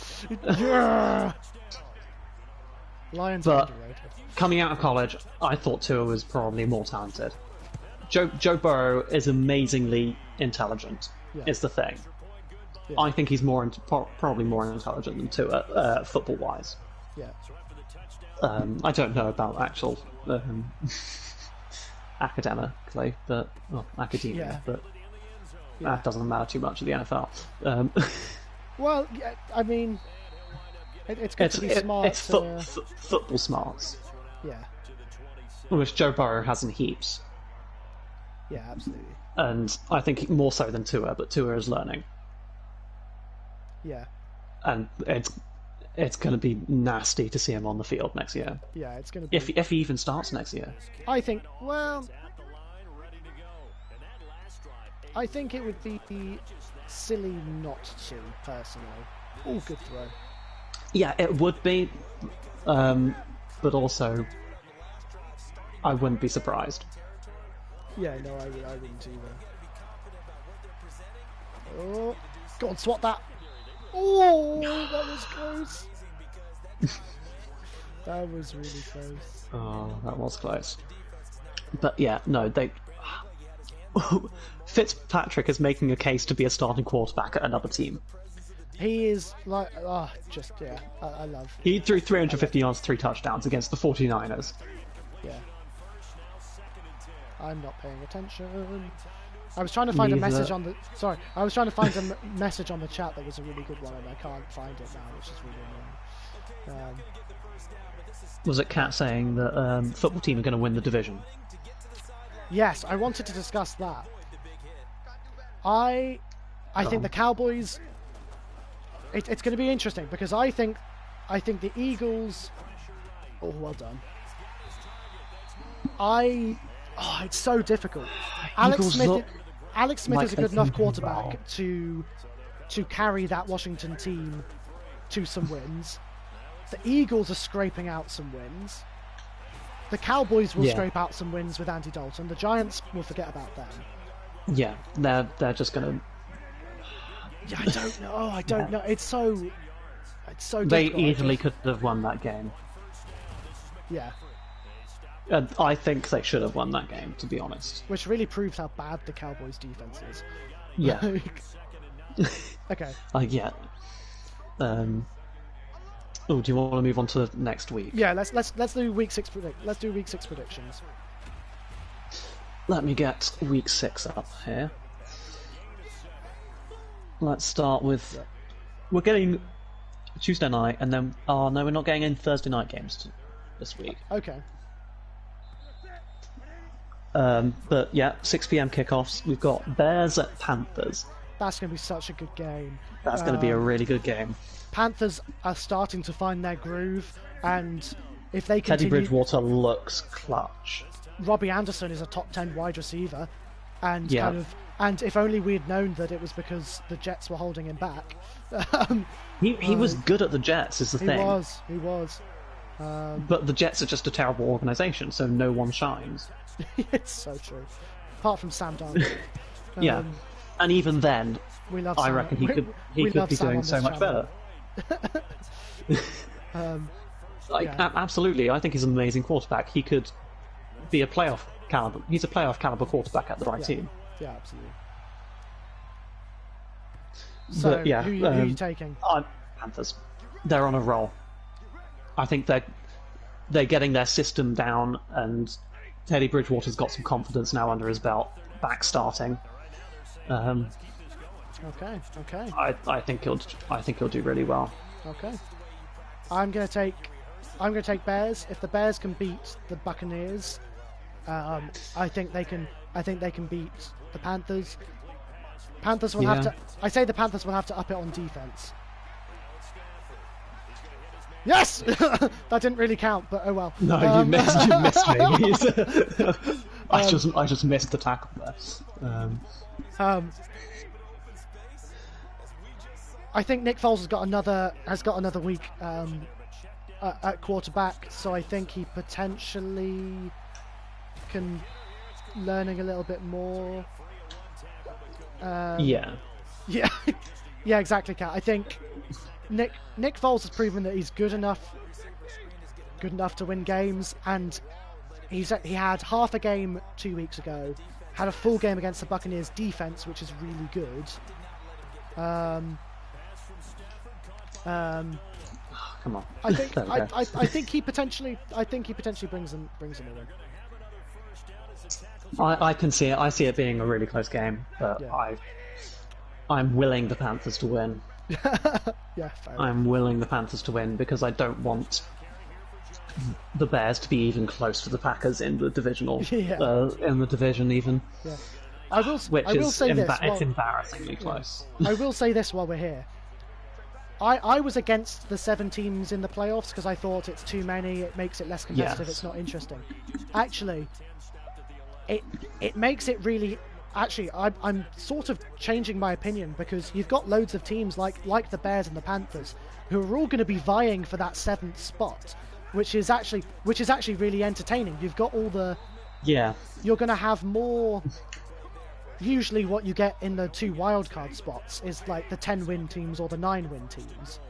Yeah! Lions are underrated. Coming out of college, I thought Tua was probably more talented. Joe Burrow is amazingly intelligent, is the thing. Yeah. I think he's probably more intelligent than Tua, football-wise. Yeah. I don't know about actual academia, but that doesn't matter too much at the NFL. Well, yeah, I mean, it's good to be smart. It's football smarts. Yeah. Which Joe Burrow has in heaps. Yeah, absolutely. And I think more so than Tua, but Tua is learning. Yeah. And it's going to be nasty to see him on the field next year. Yeah, it's going to be... If he even starts next year. I think it would be silly not to, personally. Oh, good throw. Yeah, it would be, but also I wouldn't be surprised. Yeah, no, I wouldn't either. Oh, go on, swat that. Oh, that was close. That was really close. Oh, that was close. But yeah, no, they. Fitzpatrick is making a case to be a starting quarterback at another team. He is like, just, yeah, I love. He threw 350 yards, 3 touchdowns against the 49ers. Yeah. I'm not paying attention. I was trying to find a message on the. Sorry, I was trying to find a message on the chat that was a really good one, and I can't find it now, which is really annoying. Was it Kat saying that football team are going to win the division? Yes, I wanted to discuss that. I think the Cowboys. It's going to be interesting because I think the Eagles. Oh, well done. It's so difficult. Alex Smith is a good enough quarterback to carry that Washington team to some wins. The Eagles are scraping out some wins. The Cowboys will scrape out some wins with Andy Dalton. The Giants will forget about them. Yeah, they're just gonna. Yeah, I don't know. It's so They difficult. easily could have won that game. Yeah. And I think they should have won that game, to be honest. Which really proves how bad the Cowboys' defense is. Yeah. Okay. Yeah. Oh, do you want to move on to next week? Yeah, let's do week 6 let's do week 6 predictions. Let me get week 6 up here. Let's start with. We're getting Tuesday night, and then no, we're not getting any Thursday night games this week. Okay. But yeah, 6 p.m. kickoffs. We've got Bears at Panthers. That's going to be such a good game. That's going to be a really good game. Panthers are starting to find their groove, and if they Teddy continue, Bridgewater looks clutch. Robbie Anderson is a top 10 wide receiver, and Yeah. and if only we'd known that it was because the Jets were holding him back. He was good at the Jets, is the thing. He was. But the Jets are just a terrible organisation, so no one shines. It's so true. Apart from Sam Darnold. Yeah, and even then, we love I Sam. reckon he could we be love Sam doing on so this much channel. better. Absolutely, I think he's an amazing quarterback. He could be a playoff caliber. He's a playoff caliber quarterback at the right team. Yeah, absolutely. So, But, yeah, who are you taking? Panthers. They're on a roll. I think they're getting their system down, and Teddy Bridgewater's got some confidence now under his belt, back starting. Okay. I think he'll do really well. Okay. I'm gonna take Bears. If the Bears can beat the Buccaneers, I think they can beat the Panthers. Panthers will have to. I say the Panthers will have to up it on defense. Yes, that didn't really count, but oh well. No, you missed me. I just missed the tackle there. I think Nick Foles has got another week at quarterback, so I think he potentially can learning a little bit more. Yeah, exactly, Kat. I think Nick Foles has proven that he's good enough to win games, and he had half a game 2 weeks ago, had a full game against the Buccaneers defense, which is really good. come on. I think he potentially brings them a win. I can see it. I see it being a really close game, but Yeah. I'm willing the Panthers to win. Yeah, fair. I'm willing the Panthers to win because I don't want the Bears to be even close to the Packers in the divisional in the division even. Yeah. It's embarrassingly close. I will say this while we're here. I was against the 7 teams in the playoffs because I thought it's too many, it makes it less competitive, Yes. It's not interesting. Actually, it makes it really actually, I'm sort of changing my opinion because you've got loads of teams like the Bears and the Panthers who are all going to be vying for that 7th spot, which is actually really entertaining. You've got all the You're going to have more. Usually, what you get in the 2 wildcard spots is like the 10-win teams or the 9-win teams,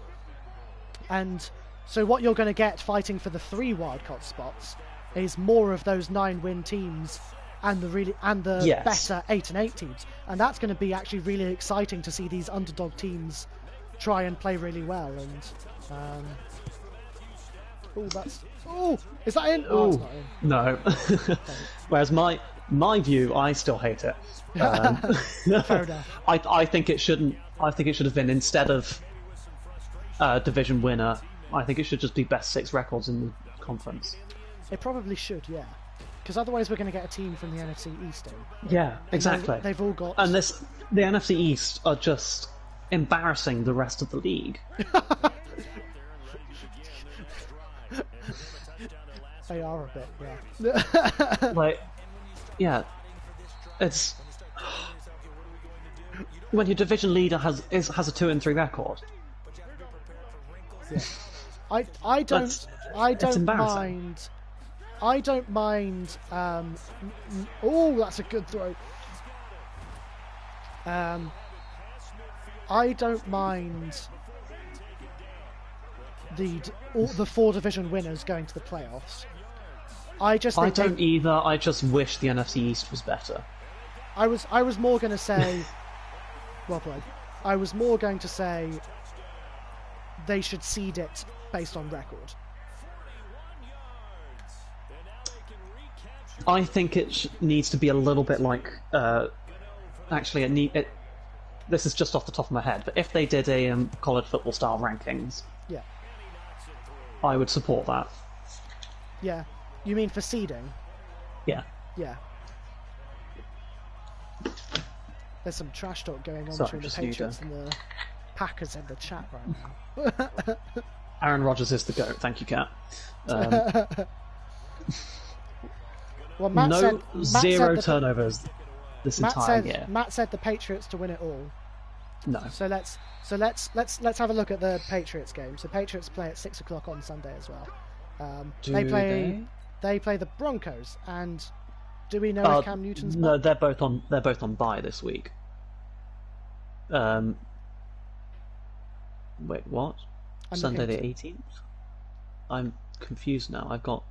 and so what you're going to get fighting for the 3 wildcard spots is more of those 9-win teams and the better 8 and 8 teams, and that's going to be actually really exciting to see these underdog teams try and play really well. And is that in? Oh, it's not in. No. Whereas my view, I still hate it. Fair enough. I think it shouldn't. I think it should have been, instead of division winner, I think it should just be best 6 records in the conference. It probably should, yeah. Because otherwise we're going to get a team from the NFC East in. Yeah, exactly. They've all got... And the NFC East are just embarrassing the rest of the league. They are a bit, yeah. Like, yeah, it's... When your division leader has a 2-3 record. Yeah. I don't mind. I don't mind. That's a good throw. I don't mind the 4 division winners going to the playoffs. I don't either. I just wish the NFC East was better. I was more going to say. Well played. I was more going to say they should seed it based on record. I think it needs to be a little bit like. Actually, this is just off the top of my head, but if they did a college football style rankings, yeah, I would support that. Yeah, you mean for seeding? Yeah. Yeah. There's some trash talk going on between the Patriots and the Packers in the chat right now. Aaron Rodgers is the GOAT. Thank you, Kat. Well, Matt zero turnovers this entire year. Matt said the Patriots to win it all. No. So let's have a look at the Patriots game. So Patriots play at 6 o'clock on Sunday as well. They play the Broncos, and do we know if Cam Newton's back? No, they're both on bye this week. Wait, what? Sunday the 18th? I'm confused now. I've got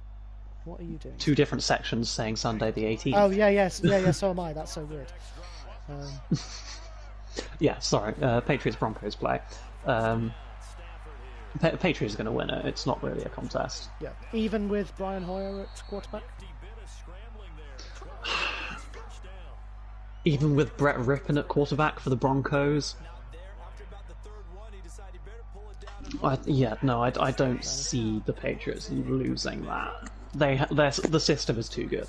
What are you doing? 2 different sections saying Sunday the 18th. Oh, yeah, so am I. That's so weird. Yeah, sorry. Patriots Broncos play. Patriots are going to win it. It's not really a contest. Yeah, even with Brian Hoyer at quarterback. Even with Brett Rippon at quarterback for the Broncos. I don't see the Patriots losing that. The system is too good.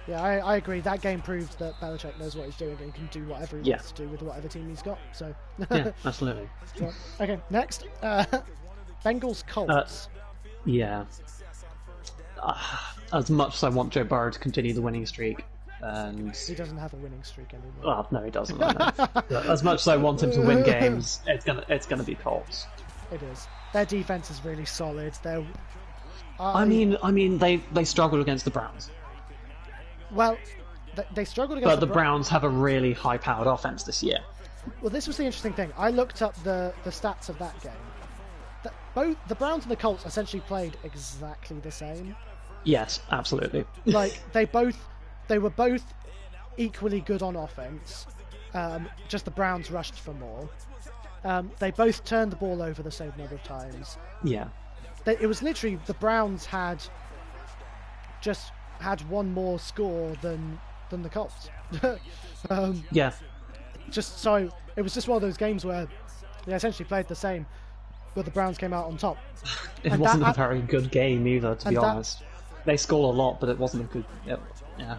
Yeah, I agree. That game proved that Belichick knows what he's doing and can do whatever he wants to do with whatever team he's got. So yeah, absolutely. Okay, next, Bengals Colts. Yeah. As much as I want Joe Burrow to continue the winning streak, and he doesn't have a winning streak anymore. Well, no, he doesn't. As much as I want him to win games, it's gonna be Colts. It is. Their defense is really solid. I mean, they struggled against the Browns. Well, they struggled against. But the Browns have a really high-powered offense this year. Well, this was the interesting thing. I looked up the stats of that game. Both the Browns and the Colts essentially played exactly the same. Yes, absolutely. Like they were both equally good on offense. Just the Browns rushed for more. They both turned the ball over the same number of times. Yeah. It was literally the Browns had one more score than the Colts. Yeah. Just so it was just one of those games where they essentially played the same, but the Browns came out on top. It wasn't a very good game either, to be honest. They scored a lot, but it wasn't a good. Yeah.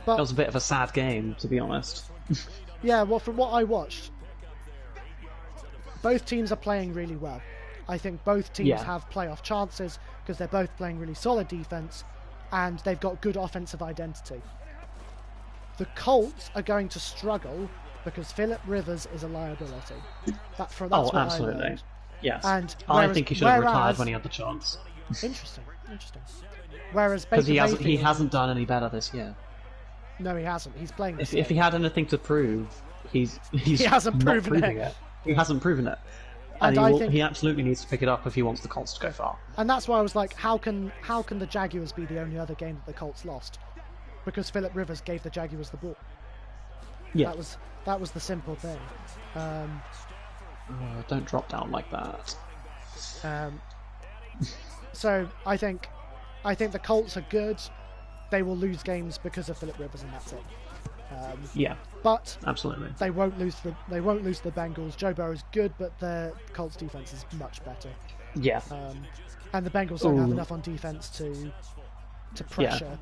But it was a bit of a sad game, to be honest. Yeah. Well, from what I watched, both teams are playing really well. I think both teams have playoff chances because they're both playing really solid defense. and they've got good offensive identity. The Colts are going to struggle because Philip Rivers is a liability. That's what absolutely. I learned. Yes. And I think he should have retired when he had the chance. Interesting. Whereas Because Baker he hasn't done any better this year. No, he hasn't. He's playing. If he had anything to prove, he hasn't proven it. He hasn't proven it. And he absolutely needs to pick it up if he wants the Colts to go far. And that's why I was like, how can the Jaguars be the only other game that the Colts lost? Because Philip Rivers gave the Jaguars the ball. Yeah. That was the simple thing. Don't drop down like that. So I think the Colts are good. They will lose games because of Philip Rivers, and that's it. Yeah. But absolutely, they won't lose the Bengals. Joe Burrow's good, but the Colts defense is much better. Yeah. And the Bengals don't have enough on defense to pressure.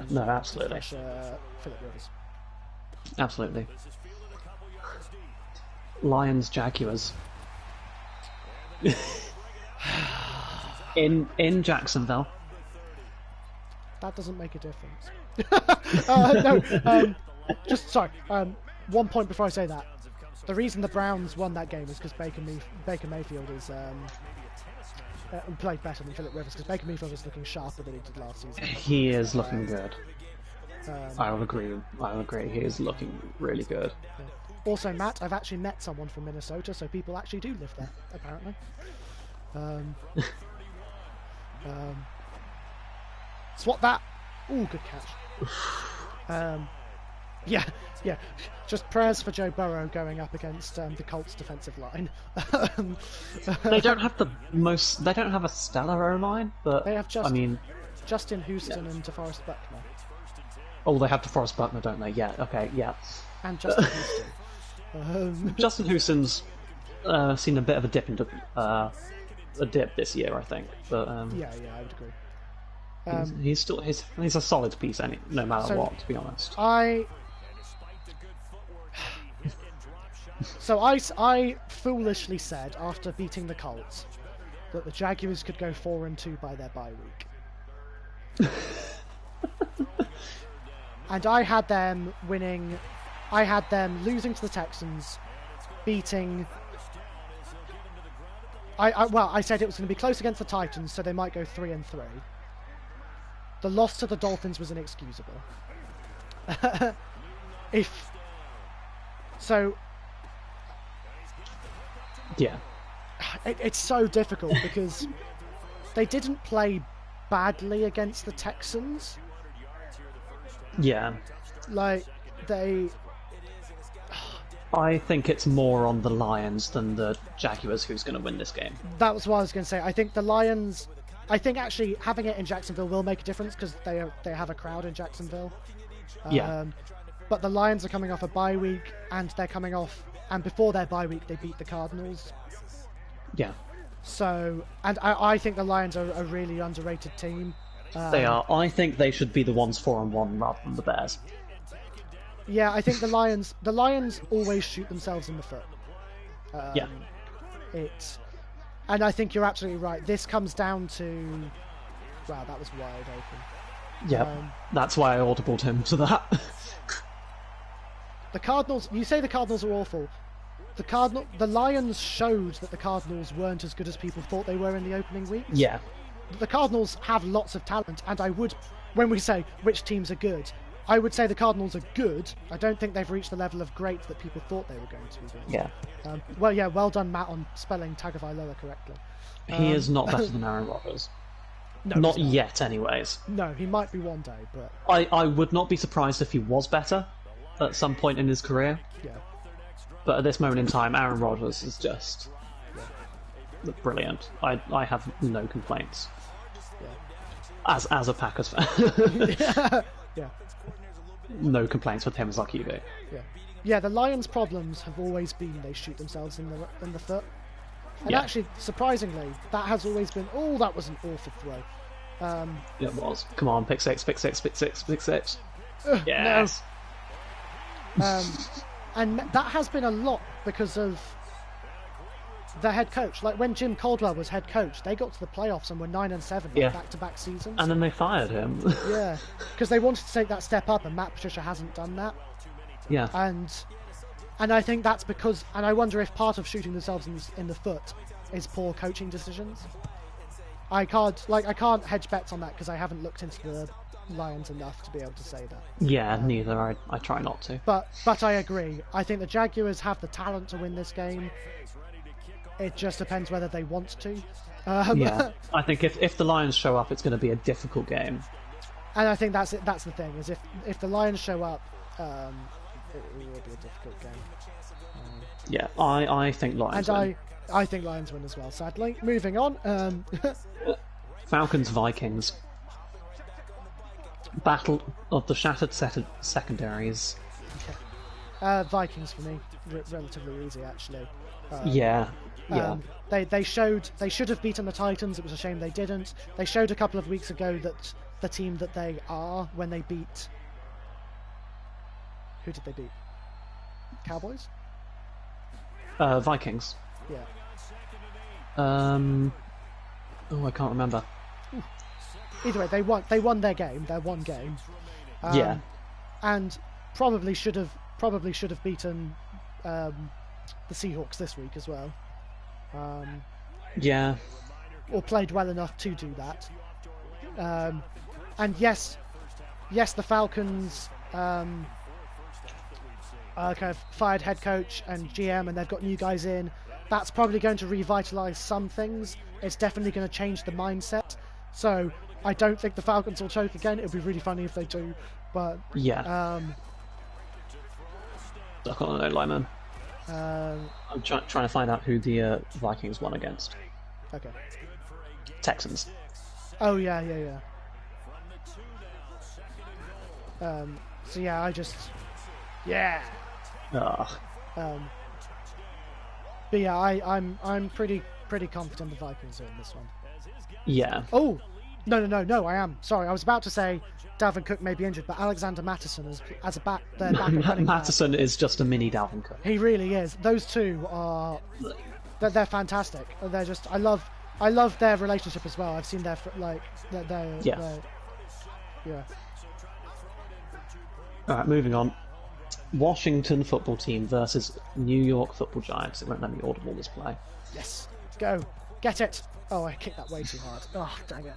No, absolutely. Pressure Philip Rivers. Absolutely. Lions, Jaguars. in Jacksonville. That doesn't make a difference. Just sorry. 1 point before I say that. The reason the Browns won that game is because Baker Mayfield is played better than Philip Rivers, because Baker Mayfield is looking sharper than he did last season. He is looking good. I'll agree. He is looking really good. Yeah. Also, Matt, I've actually met someone from Minnesota, so people actually do live there, apparently. Swat that. Ooh, good catch. Yeah. Just prayers for Joe Burrow going up against the Colts' defensive line. They don't have They don't have a stellar O-line, but they have Justin Houston and DeForest Buckner. Oh, they have DeForest Buckner, don't they? Yeah. Okay. Yeah. And Justin Houston. Justin Houston's seen a bit of a dip this year, I think. But yeah, I would agree. He's a solid piece, no matter what. To be honest, I foolishly said after beating the Colts that the Jaguars could go 4-2 by their bye week, and I had them winning. I had them losing to the Texans, beating. I said it was going to be close against the Titans, so they might go 3-3. The loss to the Dolphins was inexcusable. Yeah. It's so difficult because they didn't play badly against the Texans. Yeah. I think it's more on the Lions than the Jaguars who's going to win this game. That was what I was going to say. I think the Lions. I think actually having it in Jacksonville will make a difference because they have a crowd in Jacksonville. Yeah. But the Lions are coming off a bye week, and before their bye week they beat the Cardinals. Yeah. So, and I think the Lions are a really underrated team. They are. I think they should be the ones 4-1 rather than the Bears. Yeah, I think the Lions always shoot themselves in the foot. Yeah. And I think you're absolutely right. This comes down to... Wow, that was wide open. Yeah, that's why I audibled him to that. The Cardinals... You say the Cardinals are awful. The Lions showed that the Cardinals weren't as good as people thought they were in the opening weeks. Yeah. The Cardinals have lots of talent, and when we say which teams are good, I would say the Cardinals are good. I don't think they've reached the level of great that people thought they were going to be good. Yeah. Well done, Matt, on spelling Tagovailoa correctly. He is not better than Aaron Rodgers. No, not yet, anyways. No, he might be one day, but... I would not be surprised if he was better at some point in his career. Yeah. But at this moment in time, Aaron Rodgers is just brilliant. I have no complaints. Yeah. As a Packers fan. Yeah. No complaints with him as our QB. Yeah, the Lions' problems have always been they shoot themselves in the foot. And actually, surprisingly, that has always been... Oh, that was an awful throw. It was. Come on, pick six. Yes. No. And that has been a lot because of their head coach. Like when Jim Caldwell was head coach, they got to the playoffs and were 9-7 Yeah. back-to-back seasons. And then they fired him. Yeah, because they wanted to take that step up, and Matt Patricia hasn't done that. Yeah. And I think that's because, and I wonder if part of shooting themselves in the foot is poor coaching decisions. I can't hedge bets on that because I haven't looked into the Lions enough to be able to say that. Yeah, neither. I try not to. But I agree. I think the Jaguars have the talent to win this game. It just depends whether they want to. Yeah, I think if the Lions show up, it's going to be a difficult game. And I think that's it. That's the thing, is if the Lions show up, it will be a difficult game. Yeah, I think Lions win. I think Lions win as well, sadly. Moving on. Falcons Vikings. Battle of the shattered secondaries. Vikings for me, relatively easy actually. Yeah. They should have beaten the Titans. It was a shame they didn't. They showed a couple of weeks ago that the team that they are when they beat. Who did they beat? Cowboys? Vikings. Yeah. Oh, I can't remember. Either way, they won their game. Their one game. Yeah. And probably should have beaten the Seahawks this week as well. Yeah. Or played well enough to do that. And yes, the Falcons kind of fired head coach and GM, and they've got new guys in. That's probably going to revitalise some things. It's definitely going to change the mindset. So I don't think the Falcons will choke again. It would be really funny if they do. But yeah. I can't know, Lyman. I'm trying to find out who the Vikings won against. Okay. Texans. Oh yeah. So yeah, but yeah, I'm pretty confident the Vikings are in this one. Yeah. Oh, no, I am. Sorry, I was about to say Dalvin Cook may be injured, but Alexander Mattison as a back, their backup running back. Mattison is just a mini Dalvin Cook. He really is. Those two are, they're fantastic. They're just, I love their relationship as well. I've seen their yeah. All right, moving on. Washington football team versus New York football Giants. It won't let me audible this play. Yes, go, get it. Oh, I kicked that way too hard. Oh, dang it.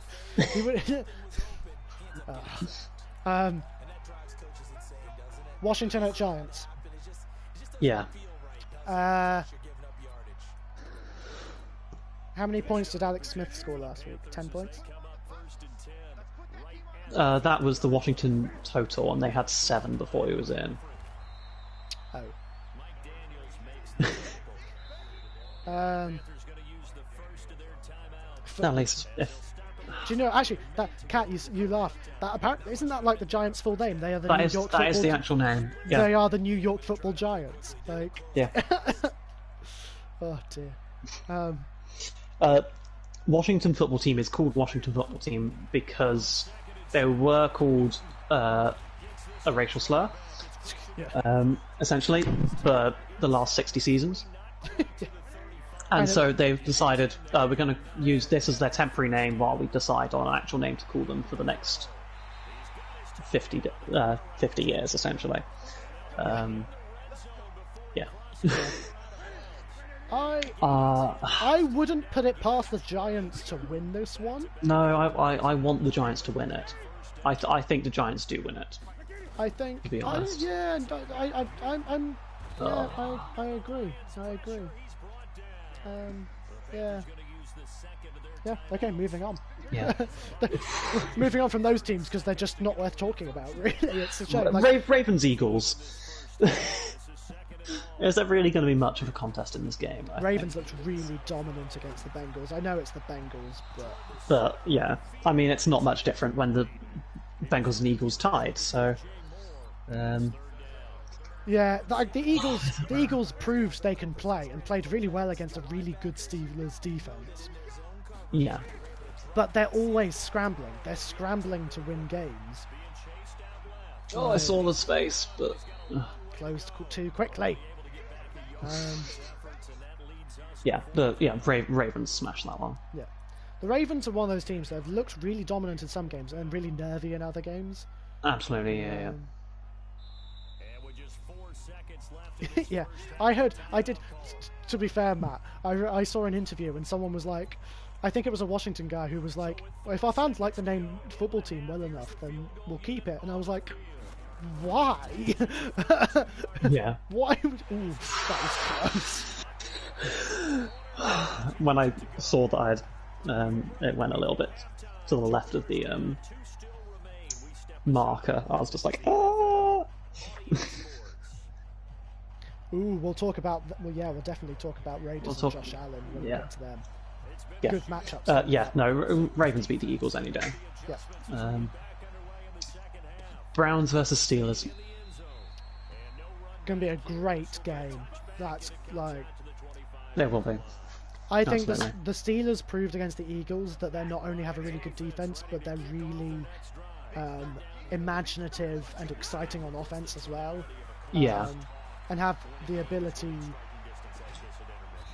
Washington at Giants. Yeah. How many points did Alex Smith score last week? 10 points? That was the Washington total, and they had 7 before he was in. Oh. At least if... Do you know, actually, that Cat, you laugh. That apparently isn't that like the Giants' full name? They are the New York Football. That is the actual name. Yeah. They are the New York Football Giants. Like. Yeah. Oh dear. Washington football team is called Washington football team because they were called a racial slur, essentially, for the last 60 seasons. And so they've decided we're going to use this as their temporary name while we decide on an actual name to call them for the next 50 years, essentially. Yeah. I wouldn't put it past the Giants to win this one. No, I want the Giants to win it. I think the Giants do win it. I think. To be honest. I agree. Yeah. Okay, moving on. Yeah. Moving on from those teams because they're just not worth talking about. Really, it's a shame. Like... Ravens Eagles. Is there really going to be much of a contest in this game? Ravens looked really dominant against the Bengals. I know it's the Bengals, but yeah, I mean it's not much different when the Bengals and Eagles tied. So. Yeah, the Eagles proved they can play and played really well against a really good Steelers defense. Yeah. But they're always scrambling. They're scrambling to win games. Oh, I saw the space, but closed too quickly. Yeah, Ravens smashed that one. Yeah. The Ravens are one of those teams that have looked really dominant in some games and really nervy in other games. Absolutely, yeah. Yeah, I did. To be fair, Matt, I saw an interview and someone was like, I think it was a Washington guy who was like, well, if our fans like the name football team well enough, then we'll keep it. And I was like, why? Yeah. Why? Ooh, that was close. When I saw that I had, it went a little bit to the left of the marker, I was just like, ah! Ooh, we'll talk about. Well, yeah, we'll definitely talk about Raiders and Josh Allen when we get to them. Yeah. Good matchups. Yeah, no, Ravens beat the Eagles any day. Yeah. Browns versus Steelers. Going to be a great game. That's like. It will be. I think Absolutely. the Steelers proved against the Eagles that they not only have a really good defense, but they're really imaginative and exciting on offense as well. Yeah. And have the ability.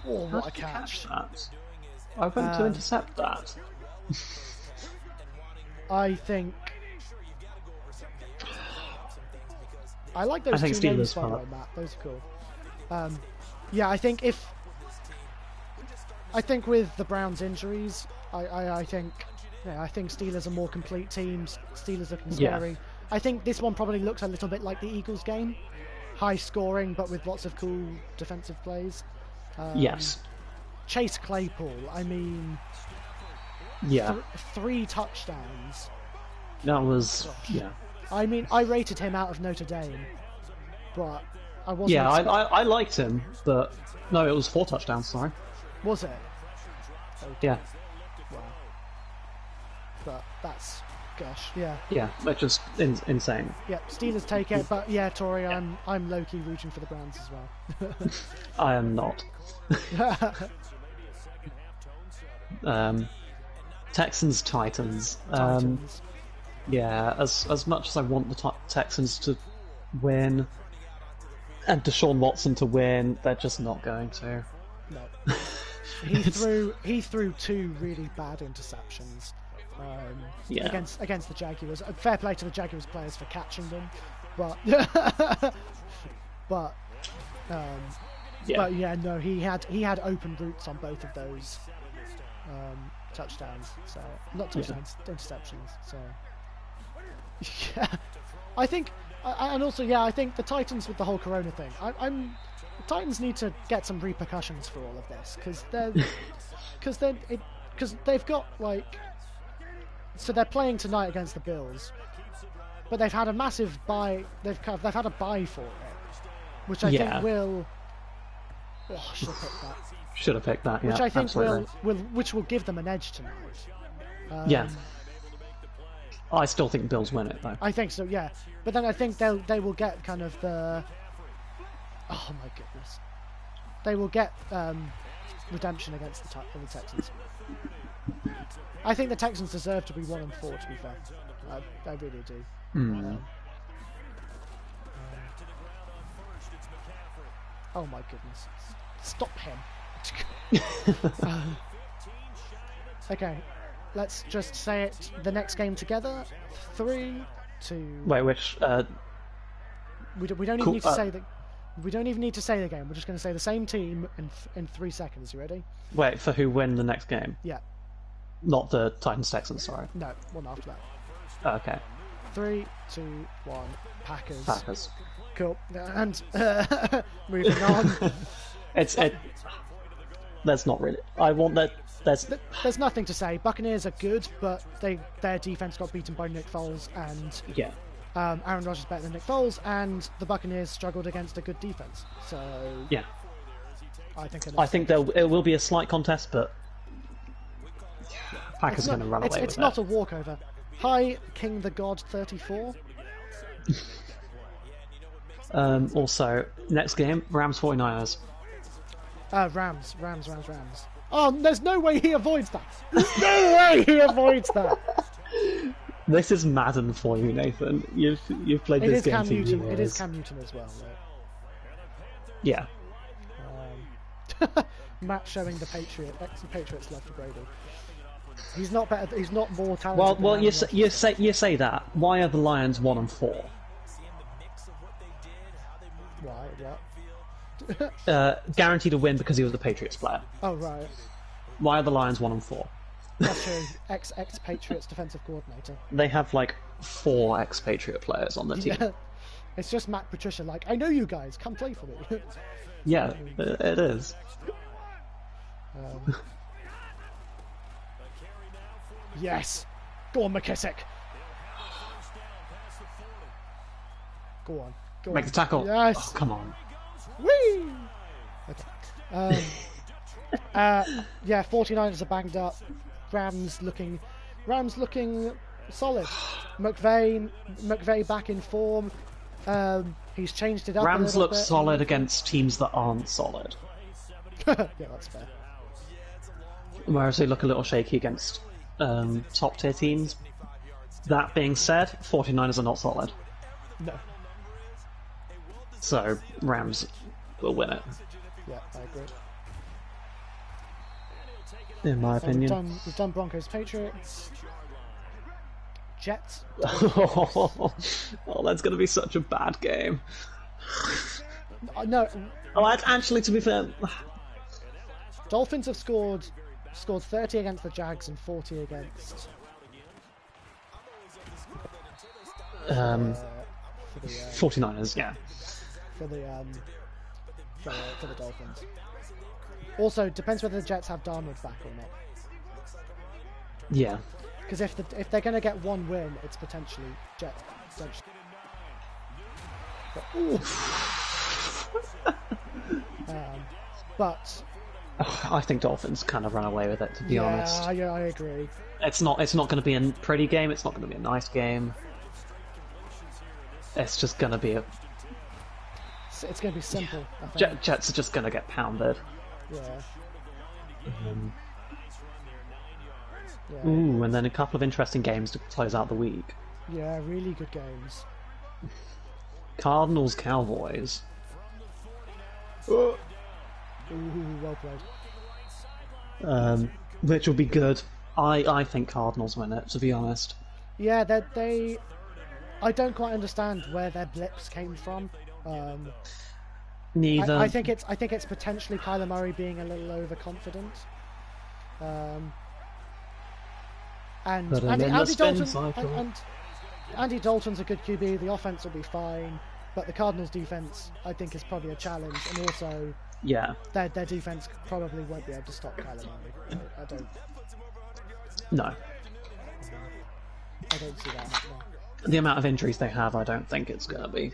Oh, How what a did you catch! That? I went to intercept that. I think. I like those I think two names, Steelers by the are- way, Matt. Those are cool. Yeah, I think with the Browns' injuries, I think Steelers are more complete teams. Steelers looking scary. Yeah. I think this one probably looks a little bit like the Eagles game, high scoring but with lots of cool defensive plays. Yes. Chase Claypool, I mean, Yeah. 3 touchdowns. That was. Yeah. I mean, I rated him out of Notre Dame, but I wasn't. Yeah, I liked him, but no, it was 4 touchdowns. Sorry. Was it? Yeah. Wow. But that's, gosh, yeah. Yeah, that's just insane. Yeah, Steelers take it, but yeah, Tori, I'm low-key rooting for the Browns as well. I am not. Texans Titans. Titans. Yeah, as much as I want the Texans to win and Deshaun Watson to win, they're just not going to. No. He threw 2 really bad interceptions Yeah. against the Jaguars. Fair play to the Jaguars players for catching them, but Yeah. but yeah, no, he had open routes on both of those touchdowns. So not touchdowns, interceptions. So yeah, I think, and also yeah, I think the Titans with the whole Corona thing. The Titans need to get some repercussions for all of this because they've got like. So they're playing tonight against the Bills, but they've had a massive bye. They've had a bye for it, which I think will. Oh, I should have picked that. Should have picked that. Yeah, Which I think absolutely. will give them an edge tonight. Yeah. I still think Bills win it though. I think so. Yeah, but then I think they will get kind of the. Oh my goodness. They will get redemption against the Texans. I think the Texans deserve to be 1-4. To be fair, I really do. Oh my goodness! Stop him. Okay, let's just say it. The next game together. 3, 2. Wait, which? We don't even need to say the. We don't even need to say the game. We're just going to say the same team in 3 seconds. You ready? Wait, for who win the next game? Yeah. Not the Titans Texans, sorry. No, one after that. Okay. 3, 2, 1. Packers. Packers. Cool. And moving on. There's not really. I want that. There's nothing to say. Buccaneers are good, but their defense got beaten by Nick Foles, and Yeah. Aaron Rodgers is better than Nick Foles, and the Buccaneers struggled against a good defense. So Yeah. I think it will be a slight contest, but Packers are going to run away with it. It's not a walkover. Hi, King the God 34. Also, next game, Rams 49ers. Rams. Oh, there's no way he avoids that. There's no way he avoids that. This is Madden for you, Nathan. You've played this game for years. It is Cam Newton as well. Right? Yeah. Matt showing the ex-Patriots love for Brady. He's not better. He's not more talented. Well, than you say that. Why are the Lions 1-4? Why? What? Guaranteed a win because he was a Patriots player. Oh right. Why are the Lions 1-4? That's true. Ex-Patriots defensive coordinator. They have like 4 ex-Patriot players on the team. Yeah. It's just Matt Patricia. Like, I know you guys. Come play for me. Yeah, it is. Yes. Go on, McKissick. Go on. Go Make on. the tackle. Yes. Oh, come on. Whee! Okay. Yeah, 49ers are banged up. Rams looking solid. McVay back in form. He's changed it up. Rams a look bit. solid against teams that aren't solid. Yeah, that's fair. Whereas they look a little shaky against top tier teams. That being said, 49ers are not solid. No. So, Rams will win it. Yeah, I agree. In my opinion. We've done Broncos Patriots. Jets. Oh, that's going to be such a bad game. No. Oh, actually, to be fair, Dolphins have scored 30 against the Jags and 40 against for the 49ers, yeah. for the Dolphins. Also, depends whether the Jets have Darnold back or not. Yeah. Because if they're going to get one win, it's potentially Jets. But I think Dolphins kind of run away with it, to be honest. Yeah, I agree. It's not going to be a pretty game. It's not going to be a nice game. It's just going to be a... It's going to be simple, I think. Jets are just going to get pounded. Yeah. Ooh, and then a couple of interesting games to close out the week. Yeah, really good games. Cardinals, Cowboys. Ooh, well played. Which will be good. I think Cardinals win it, to be honest. Yeah, they. I don't quite understand where their blips came from. Neither. I think it's potentially Kyler Murray being a little overconfident. And Andy Dalton's a good QB. The offense will be fine, but the Cardinals' defense, I think, is probably a challenge. And also, yeah, their defense probably won't be able to stop Kyler Murray. I don't. No. I don't see that happening. The amount of injuries they have, I don't think it's going to be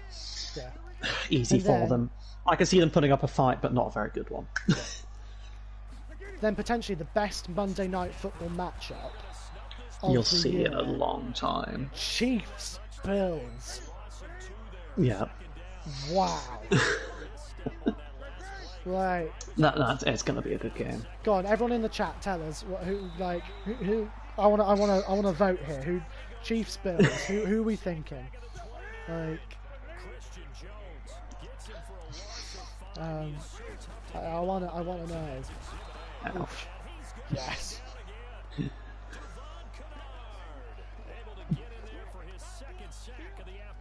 easy And for them. I can see them putting up a fight, but not a very good one. Yeah. Then potentially the best Monday Night Football matchup. You'll see in a long time. Chiefs Bills. Yeah. Wow. Right. It's going to be a good game. Go on, everyone in the chat, tell us who I want to vote here. Who Chiefs Bills? who are we thinking? Like, I want to know. Ouch. Yes.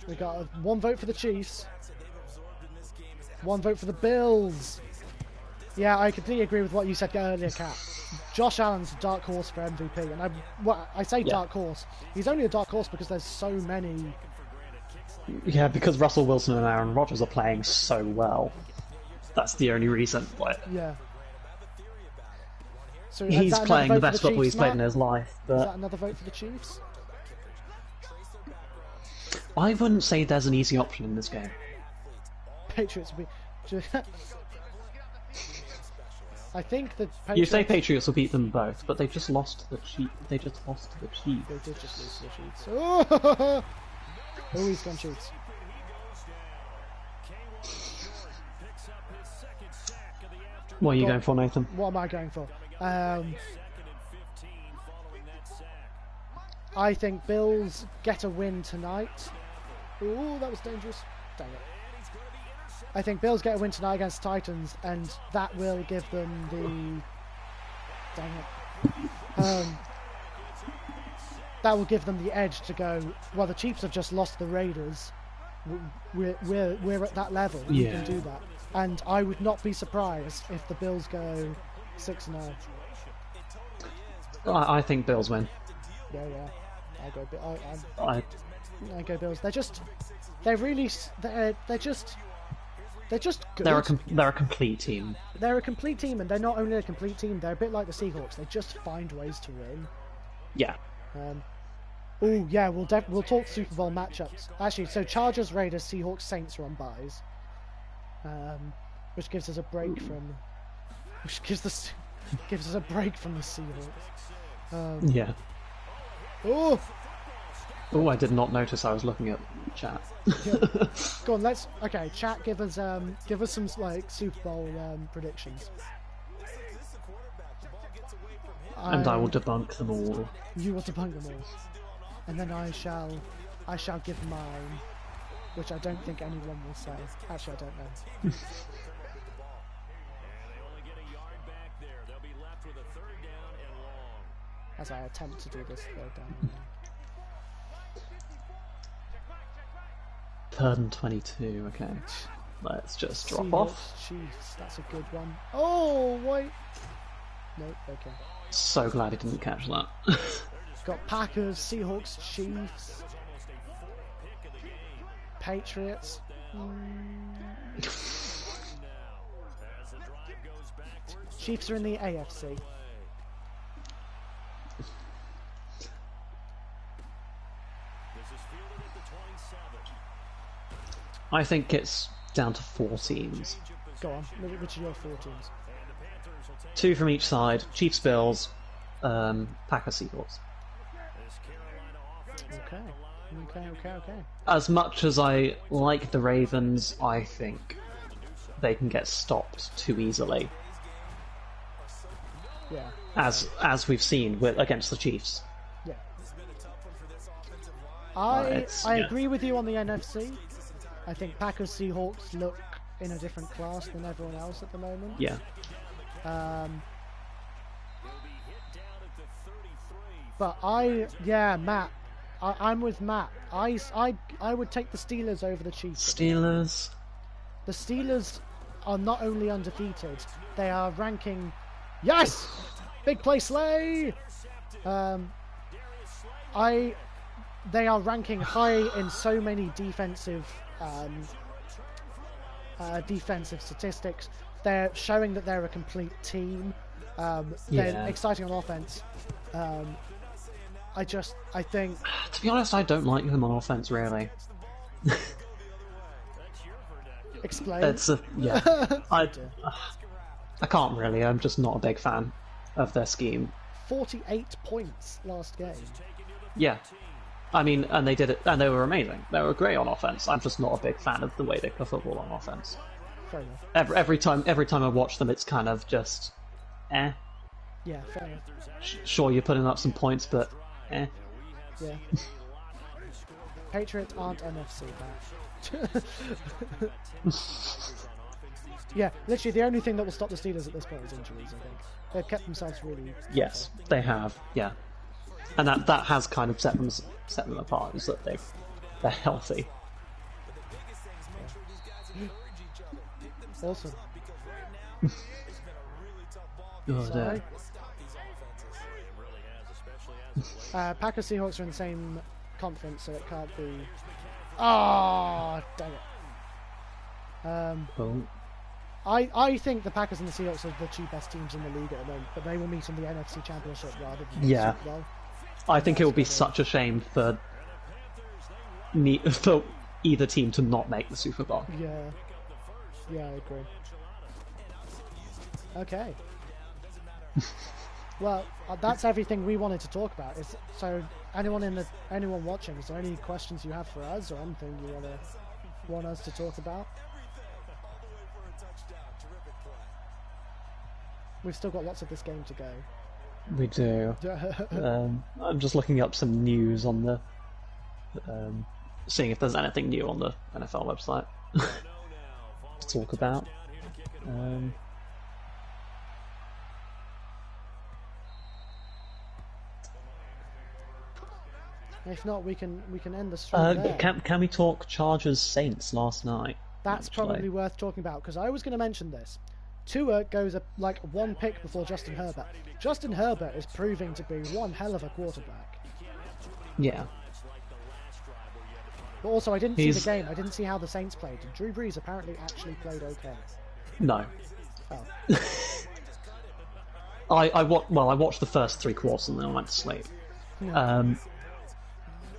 We got one vote for the Chiefs, one vote for the Bills. Yeah, I completely agree with what you said earlier, Kat. Josh Allen's a dark horse for MVP, and I say dark horse. He's only a dark horse because there's so many. Yeah, because Russell Wilson and Aaron Rodgers are playing so well. That's the only reason. Yeah. So he's playing the best football he's played in his life. But is that another vote for the Chiefs? I wouldn't say there's an easy option in this game. Patriots will be. I think the Patriots... You say Patriots will beat them both, but they've just lost to the Chiefs. They just lost to the Chiefs. They did just lose to the Chiefs. Oh, he's gone Chiefs. What are you going for, Nathan? What am I going for? I think Bills get a win tonight. Ooh, that was dangerous. Dang it. I think Bills get a win tonight against Titans, and that will give them the. Dang it. That will give them the edge to go. Well, the Chiefs have just lost the Raiders. We're at that level. We can do that, and I would not be surprised if the Bills go 6-0. I think Bills win. Yeah. I go Bills. They're just good. They're a complete team. They're a complete team, and they're not only a complete team. They're a bit like the Seahawks. They just find ways to win. Yeah. Oh yeah, we'll talk Super Bowl matchups. Actually, so Chargers, Raiders, Seahawks, Saints are on byes, which gives us a break from, gives us a break from the Seahawks. Yeah. Oh, I did not notice I was looking at chat. yeah. Go on, chat. Give us some like Super Bowl predictions. And I will debunk them all. You will debunk them all. And then I shall give mine, which I don't think anyone will say. Actually, I don't know. As I attempt to do this third down. 3rd and 22. Okay, let's just drop off. Chiefs, that's a good one. Oh wait. Nope. Okay. So glad he didn't catch that. Got Packers, Seahawks, Chiefs, Patriots. Chiefs are in the AFC. I think it's down to 4 teams. Go on, which are your 4 teams? 2 from each side. Chiefs, Bills, Packers, Seahawks. Okay. As much as I like the Ravens, I think they can get stopped too easily. Yeah. As we've seen against the Chiefs. Yeah. I agree with you on the NFC. I think Packers, Seahawks look in a different class than everyone else at the moment. Yeah. But Matt. I'm with Matt. I would take the Steelers over the Chiefs. Steelers. The Steelers are not only undefeated, they are ranking. Yes, big play, Slay. They are ranking high in so many defensive statistics. They're showing that they're a complete team. They're exciting on offense. I think. To be honest, I don't like them on offense, really. Explain. I can't really. I'm just not a big fan of their scheme. 48 points last game. Yeah. I mean, and they did it, and they were amazing. They were great on offense. I'm just not a big fan of the way they play football on offense. Fair enough. Every time I watch them, it's kind of just, Yeah, fair enough. Sure, you're putting up some points, but, Yeah. Patriots aren't NFC, Matt. Yeah, literally the only thing that will stop the Steelers at this point is injuries, I think. They've kept themselves really... Yes, they have, yeah. And that has kind of set them apart, is that they're healthy. Yeah. Awesome. God, Packers Seahawks are in the same conference, so it can't be. Oh, dang it. I think the Packers and the Seahawks are the 2 best teams in the league at the moment, but they will meet in the NFC Championship rather than the Super Bowl. I think it would be such a shame for either team to not make the Super Bowl. Yeah, I agree. Okay. Well, that's everything we wanted to talk about. So, anyone watching, is there any questions you have for us, or anything you want us to talk about? We've still got lots of this game to go. We do. I'm just looking up some news on the, seeing if there's anything new on the NFL website. talk about. If not, we can end the stream there. Can we talk Chargers Saints last night? That's probably worth talking about, because I was going to mention this. Tua goes like one pick before Justin Herbert. Justin Herbert is proving to be one hell of a quarterback. Yeah. But also, I didn't see the game. I didn't see how the Saints played. Drew Brees apparently actually played okay. No. Oh. I watched the first 3 quarters and then I went to sleep. No.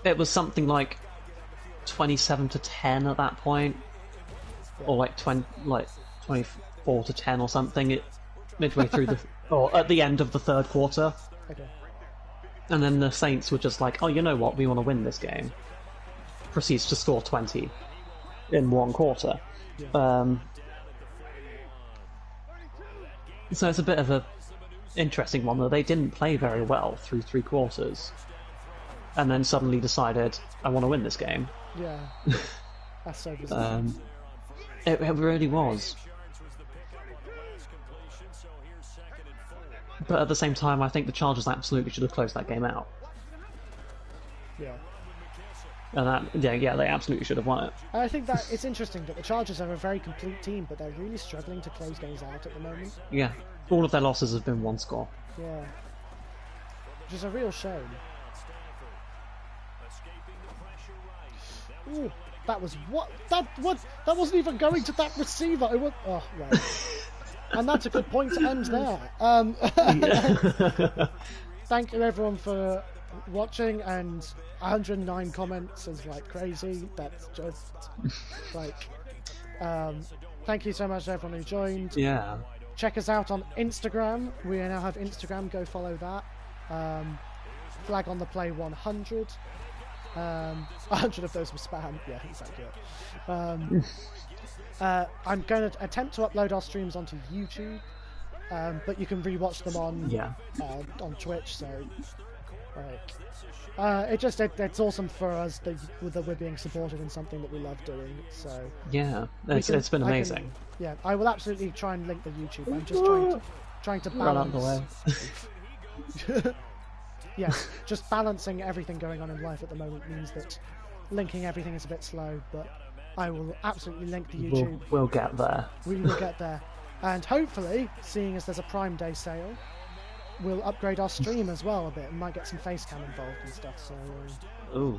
It was something like 27-10 at that point, or like 24-10 or something. Midway through or at the end of the 3rd quarter. Okay. And then the Saints were just like, oh, you know what? We want to win this game. Proceeds to score 20 in 1 quarter. Yeah. So it's a bit of a interesting one that they didn't play very well through 3 quarters. And then suddenly decided, I want to win this game. Yeah. That's so bizarre. It really was. But at the same time, I think the Chargers absolutely should have closed that game out. Yeah. And they absolutely should have won it. I think that it's interesting that the Chargers are a very complete team, but they're really struggling to close games out at the moment. Yeah. All of their losses have been 1 score. Yeah. Which is a real shame. Ooh, that was what? That wasn't even going to that receiver. It was, oh, right. And that's a good point to end there. Thank you everyone for watching, and 109 comments is like crazy. That's just like thank you so much to everyone who joined. Yeah. Check us out on Instagram. We now have Instagram. Go follow that. Flag on the play 100. 100 of those were spam. Yeah, exactly. I'm going to attempt to upload our streams onto YouTube, but you can rewatch them on Twitch. So, it's awesome for us that we're being supported in something that we love doing. So yeah, it's been amazing. I will absolutely try and link the YouTube. I'm just trying to balance. Run out the way. Yes, just balancing everything going on in life at the moment means that linking everything is a bit slow, but I will absolutely link the YouTube. We'll get there. We will get there. And hopefully, seeing as there's a Prime Day sale, we'll upgrade our stream as well a bit and might get some face cam involved and stuff. So ooh.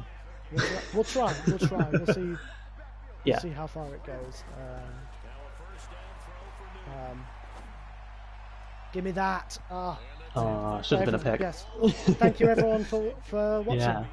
We'll try. We'll see. Yeah. See how far it goes. Give me that. Should have been a pick. Yes. Thank you everyone for watching. Yeah.